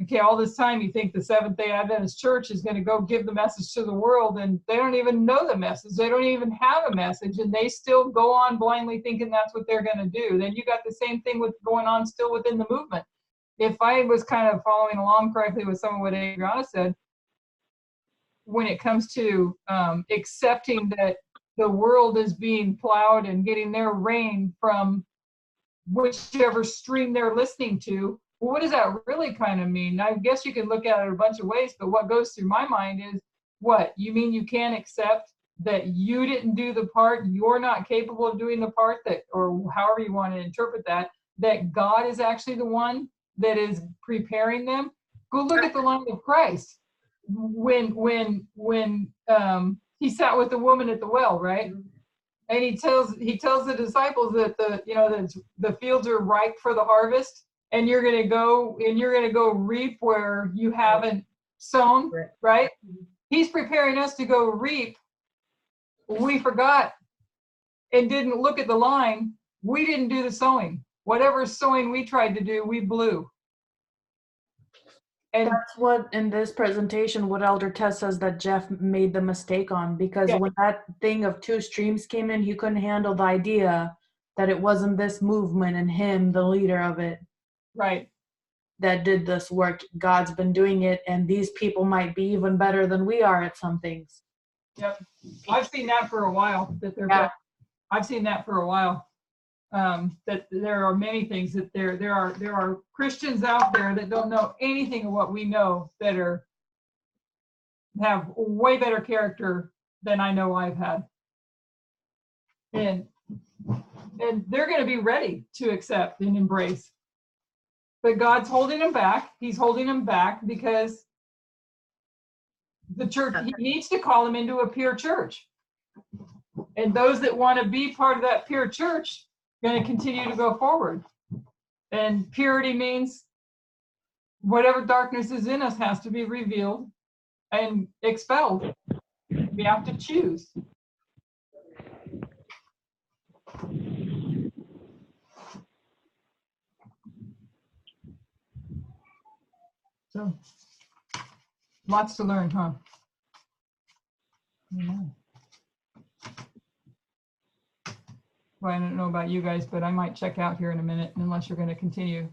okay, all this time you think the Seventh-day Adventist Church is going to go give the message to the world, and they don't even know the message. They don't even have a message, and they still go on blindly thinking that's what they're going to do. Then you got the same thing going on still within the movement. If I was kind of following along correctly with some of what Adriana said, when it comes to accepting that the world is being plowed and getting their rain from whichever stream they're listening to, well, what does that really kind of mean? I guess you can look at it a bunch of ways, but what goes through my mind is, what? You mean you can't accept that you didn't do the part, you're not capable of doing the part, that, or however you want to interpret that God is actually the one that is preparing them? Go look at the line of Christ. When he sat with the woman at the well, right? And he tells the disciples that the fields are ripe for the harvest, and you're gonna go reap where you haven't sown, right? He's preparing us to go reap. We forgot and didn't look at the line. We didn't do the sowing. Whatever sowing we tried to do, we blew. And that's what, in this presentation, what Elder Tess says that Jeff made the mistake on, because when that thing of two streams came in, he couldn't handle the idea that it wasn't this movement and him, the leader of it, right, that did this work. God's been doing it, and these people might be even better than we are at some things. Yep, I've seen that for a while. I've seen that for a while. That there are many things that there are Christians out there that don't know anything of what we know, that have way better character than I know I've had, and they're going to be ready to accept and embrace. But God's holding them back. He's holding them back because the church, he needs to call them into a pure church, and those that want to be part of that pure church going to continue to go forward. And purity means whatever darkness is in us has to be revealed and expelled. We have to choose. So lots to learn, huh? Yeah. Well, I don't know about you guys, but I might check out here in a minute unless you're going to continue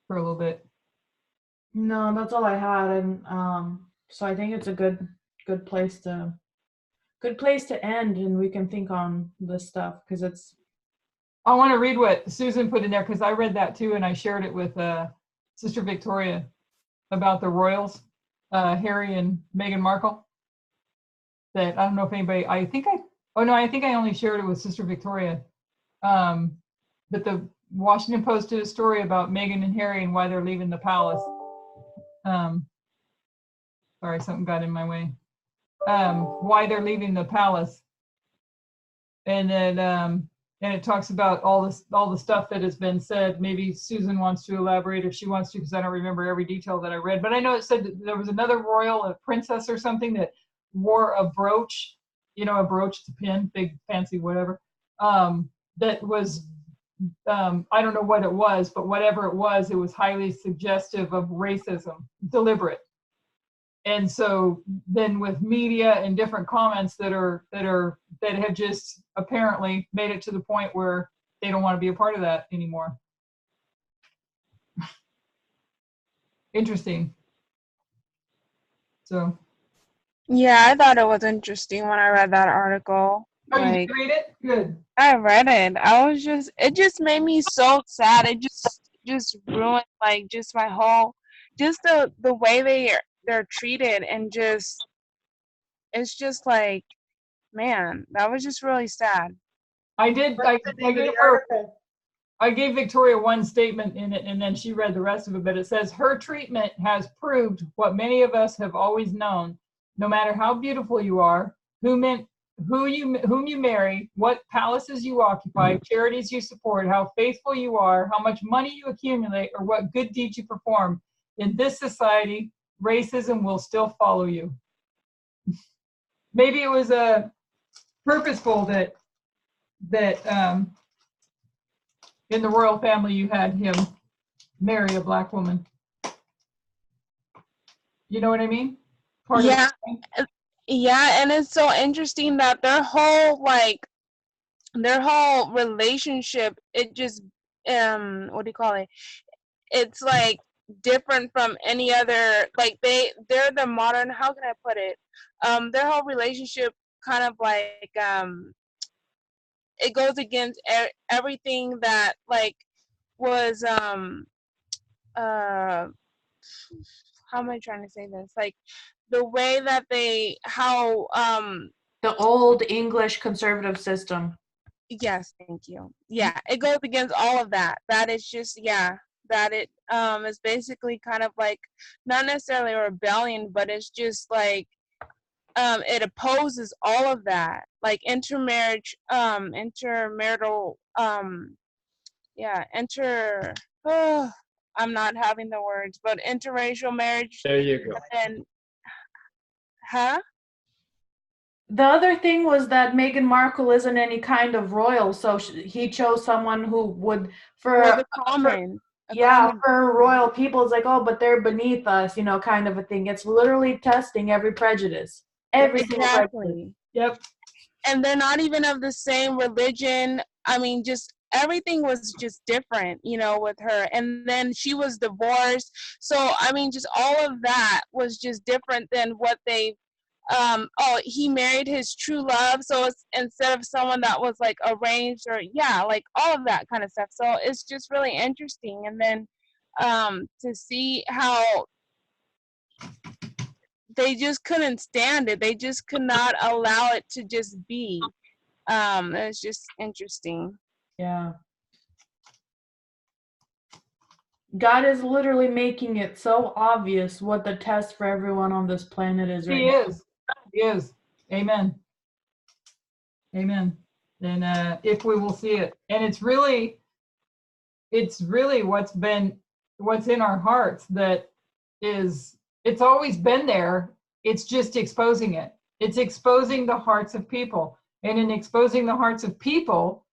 for a little bit. No, that's all I had, and so I think it's a good place to end, and we can think on this stuff because it's. I want to read what Susan put in there because I read that too, and I shared it with Sister Victoria about the royals, Harry and Meghan Markle. That I don't know if anybody. I think I only shared it with Sister Victoria. But the Washington Post did a story about Meghan and Harry and why they're leaving the palace. Sorry, something got in my way. Why they're leaving the palace, and then and it talks about all the stuff that has been said. Maybe Susan wants to elaborate if she wants to, because I don't remember every detail that I read. But I know it said that there was another royal, a princess or something, that wore a brooch. You know, a brooch, it's a pin, big fancy whatever. That was. I don't know what it was, but whatever it was highly suggestive of racism, deliberate. And so then with media and different comments that have just apparently made it to the point where they don't want to be a part of that anymore. Interesting. So. Yeah, I thought it was interesting when I read that article. Oh, you did read it? Good. I read it. It just made me so sad. It just ruined like just my whole, just the way they're treated, and it's just like, man, that was just really sad. I did. What's the name of the article? I gave Victoria one statement in it, and then she read the rest of it. But it says her treatment has proved what many of us have always known: no matter how beautiful you are, whom you marry, what palaces you occupy, charities you support, how faithful you are, how much money you accumulate, or what good deeds you perform, in this society, racism will still follow you. Maybe it was purposeful that in the royal family you had him marry a black woman. You know what I mean? Yeah, and it's so interesting that their whole relationship, it just what do you call it? It's like different from any other, like they're the modern, how can I put it? Their whole relationship kind of like it goes against everything that like was how am I trying to say this? Like the way that The old English conservative system. yes, thank you. Yeah, it goes against all of that. That is just, yeah, that it is basically kind of like not necessarily a rebellion, but it's just like it opposes all of that, like intermarriage, intermarital, oh, I'm not having the words, but interracial marriage. There you go. And huh? The other thing was that Meghan Markle isn't any kind of royal, so he chose someone who would For the common. For royal people, it's like, oh, but they're beneath us, you know, kind of a thing. It's literally testing every prejudice. Every single prejudice. Yep. And they're not even of the same religion. I mean, just everything was just different, you know, with her. And then she was divorced. So, I mean, just all of that was just different than what they he married his true love, so it's instead of someone that was like arranged, or yeah, like all of that kind of stuff. So it's just really interesting. And then to see how they just couldn't stand it, they just could not allow it to just be. It's just interesting. Yeah. God is literally making it so obvious what the test for everyone on this planet is right now. He is. Amen. Amen. And if we will see it. And it's really what's in our hearts that is, it's always been there. It's just exposing it. It's exposing the hearts of people. And in exposing the hearts of people,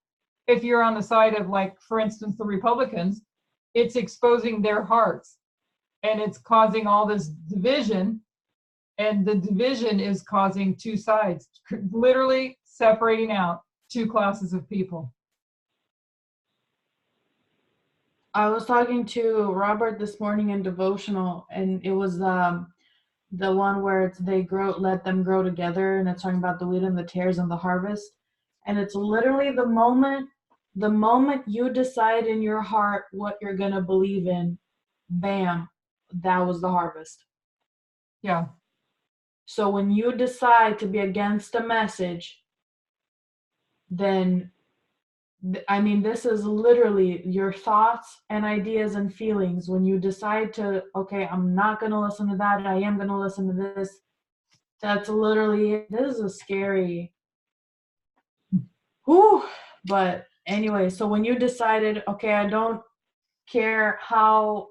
if you're on the side of, like, for instance, the Republicans, it's exposing their hearts. and it's causing all this division, and the division is causing two sides, literally separating out two classes of people. I was talking to Robert this morning in devotional, and it was the one where it's let them grow together, and it's talking about the wheat and the tares and the harvest. And it's literally the moment you decide in your heart what you're gonna believe in, bam, that was the harvest. Yeah. So when you decide to be against a message, then I mean, this is literally your thoughts and ideas and feelings. When you decide to, okay, I'm not going to listen to that, I am going to listen to this, that's literally, this is scary. Whew. But anyway, so when you decided, okay, I don't care how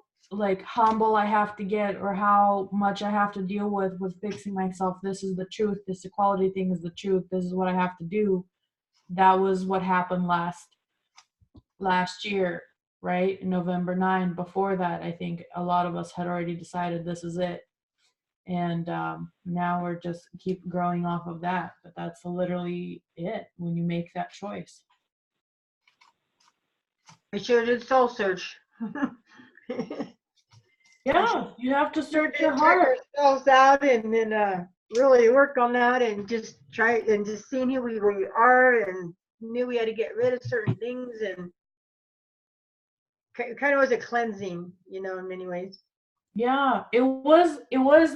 humble I have to get or how much I have to deal with fixing myself, this is the truth, this equality thing is the truth, this is what I have to do. That was what happened last year, right? November 9. Before that, I think a lot of us had already decided this is it. And now we're just keep growing off of that. But that's literally it when you make that choice. I sure did soul search. Yeah, you have to search your Check heart. ourselves out and then really work on that and just try and just seeing who we are and knew we had to get rid of certain things and kind of was a cleansing, in many ways. Yeah, it was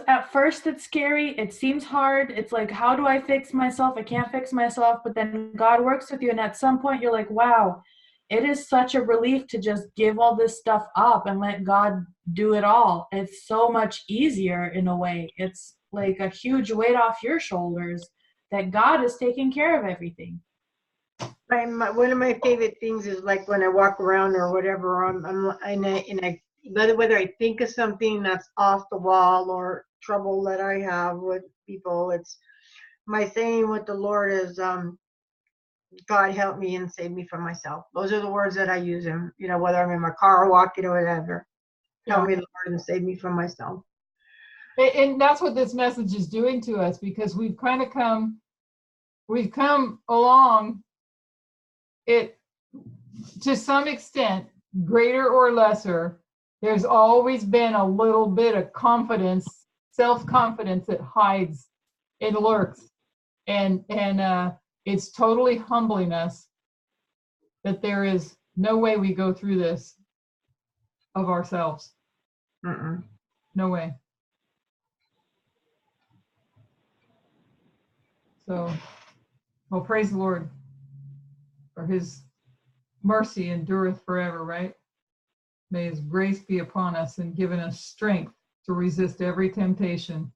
at first it's scary. It seems hard. It's like, how do I fix myself? I can't fix myself. But then God works with you. And at some point you're like, wow, it is such a relief to just give all this stuff up and let God do it all. It's so much easier in a way. It's like a huge weight off your shoulders that God is taking care of everything. One of my favorite things is like when I walk around or whatever, whether I think of something that's off the wall or trouble that I have with people, it's my saying with the Lord is, God help me and save me from myself. Those are the words that I use him, whether I'm in my car or walking or whatever. Help me, Lord, and save me from myself. And that's what this message is doing to us, because we've come along it to some extent, greater or lesser. There's always been a little bit of confidence, self-confidence that hides, it lurks, and it's totally humbling us that there is no way we go through this of ourselves. No way. So, well, praise the Lord for his mercy endureth forever, right? May his grace be upon us and given us strength to resist every temptation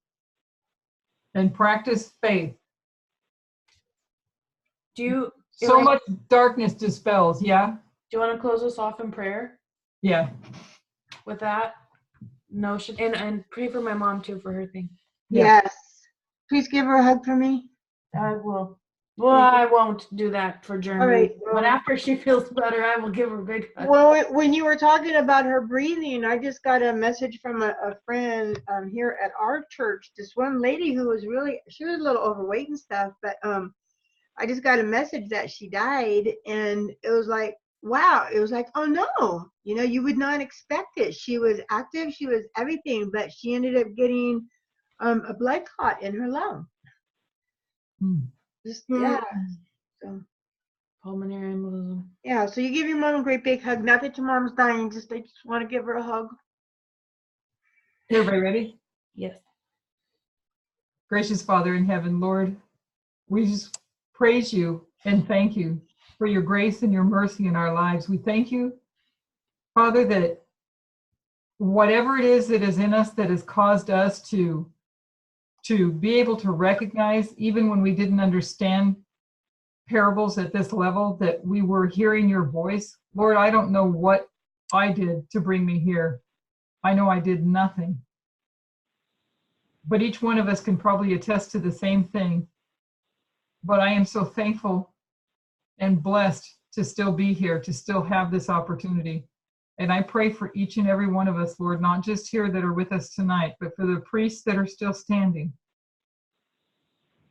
and practice faith. So much darkness dispels, yeah? Do you want to close us off in prayer? Yeah. With that notion, and pray for my mom too for her thing. Yeah. Yes. Please give her a hug for me. I will. Well, I won't do that for Germany. All right. But after she feels better, I will give her a big hug. Well, when you were talking about her breathing, I just got a message from a friend here at our church. This one lady who was she was a little overweight and stuff, but I just got a message that she died, and it was like, wow. It was like, oh no, you would not expect it. She was active, she was everything, but she ended up getting a blood clot in her lung. Yeah. So pulmonary embolism. Yeah, so you give your mom a great big hug. Not that your mom's dying, I just want to give her a hug. Everybody ready? Yes. Gracious Father in heaven, Lord, we just praise you and thank you for your grace and your mercy in our lives. We thank you, Father, that whatever it is that is in us that has caused us to be able to recognize, even when we didn't understand parables at this level, that we were hearing your voice. Lord, I don't know what I did to bring me here. I know I did nothing. But each one of us can probably attest to the same thing. But I am so thankful and blessed to still be here, to still have this opportunity. And I pray for each and every one of us, Lord, not just here that are with us tonight, but for the priests that are still standing,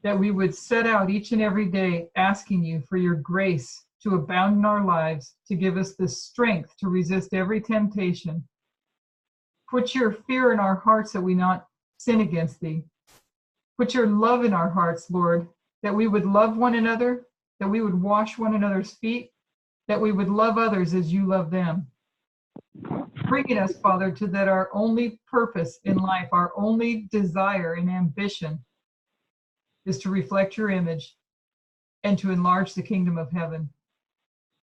that we would set out each and every day asking you for your grace to abound in our lives, to give us the strength to resist every temptation. Put your fear in our hearts that we not sin against thee. Put your love in our hearts, Lord, that we would love one another, that we would wash one another's feet, that we would love others as you love them. Bringing us, Father, to that our only purpose in life, our only desire and ambition is to reflect your image and to enlarge the kingdom of heaven.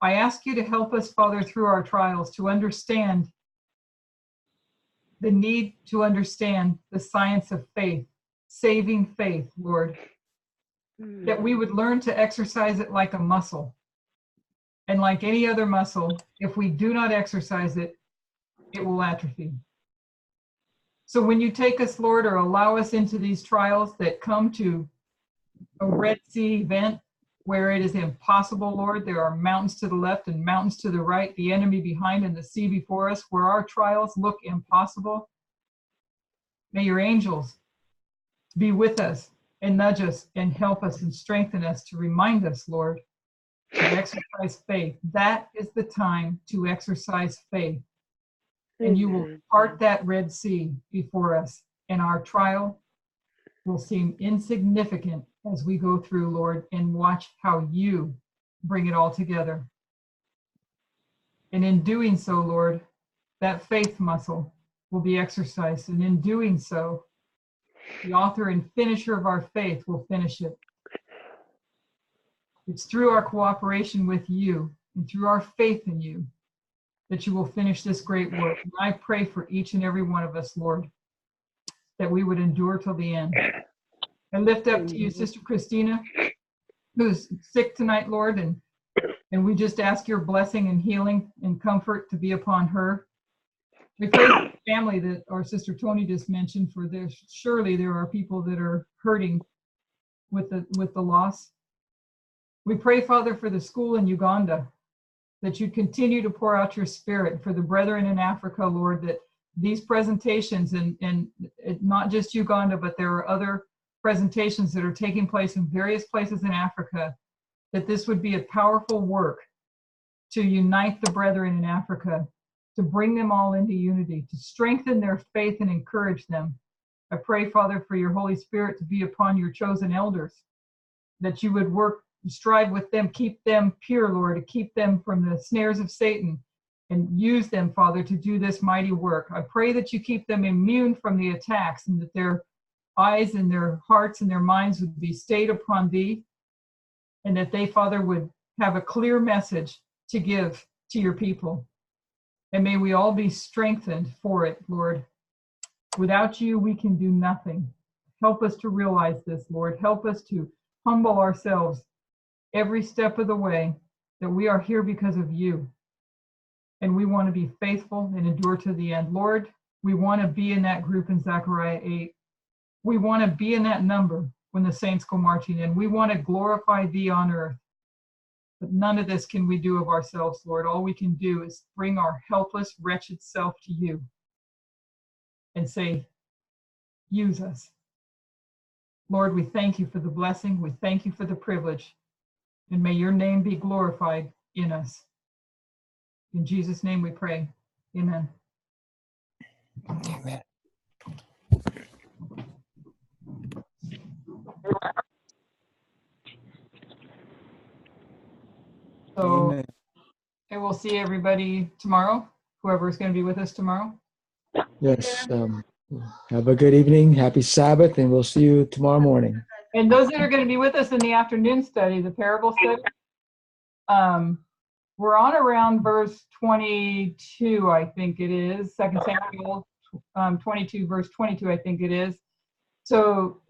I ask you to help us, Father, through our trials to understand the need to understand the science of faith, saving faith, Lord, that we would learn to exercise it like a muscle. And like any other muscle, if we do not exercise it, it will atrophy. So when you take us, Lord, or allow us into these trials that come to a Red Sea event where it is impossible, Lord, there are mountains to the left and mountains to the right, the enemy behind and the sea before us, where our trials look impossible, may your angels be with us and nudge us and help us and strengthen us to remind us, Lord, to exercise faith. That is the time to exercise faith. And you will part that Red Sea before us, and our trial will seem insignificant as we go through, Lord, and watch how you bring it all together. And in doing so, Lord, that faith muscle will be exercised. And in doing so, the author and finisher of our faith will finish it. It's through our cooperation with you and through our faith in you that you will finish this great work. And I pray for each and every one of us, Lord, that we would endure till the end. I lift up to you Sister Christina, who's sick tonight, Lord, and we just ask your blessing and healing and comfort to be upon her. We pray for the family that our Sister Tony just mentioned, for this. Surely there are people that are hurting with the loss. We pray, Father, for the school in Uganda, that you continue to pour out your spirit for the brethren in Africa, Lord, that these presentations, and not just Uganda, but there are other presentations that are taking place in various places in Africa, that this would be a powerful work to unite the brethren in Africa, to bring them all into unity, to strengthen their faith and encourage them. I pray, Father, for your Holy Spirit to be upon your chosen elders, that you would work, strive with them, keep them pure, Lord, to keep them from the snares of Satan, and use them, Father, to do this mighty work. I pray that you keep them immune from the attacks, and that their eyes and their hearts and their minds would be stayed upon thee, and that they, Father, would have a clear message to give to your people. And may we all be strengthened for it, Lord. Without you, we can do nothing. Help us to realize this, Lord. Help us to humble ourselves every step of the way, that we are here because of you. And we want to be faithful and endure to the end. Lord, we want to be in that group in Zechariah 8. We want to be in that number when the saints go marching in. We want to glorify thee on earth. But none of this can we do of ourselves, Lord. All we can do is bring our helpless, wretched self to you and say, use us. Lord, we thank you for the blessing. We thank you for the privilege. And may your name be glorified in us. In Jesus' name we pray. Amen. Amen. So, Amen. and we'll see everybody tomorrow, whoever is going to be with us tomorrow. Yes. Have a good evening. Happy Sabbath, and we'll see you tomorrow morning. And those that are going to be with us in the afternoon study, the parable study, we're on around verse 22, I think it is. 2 Samuel 22, verse 22, I think it is. So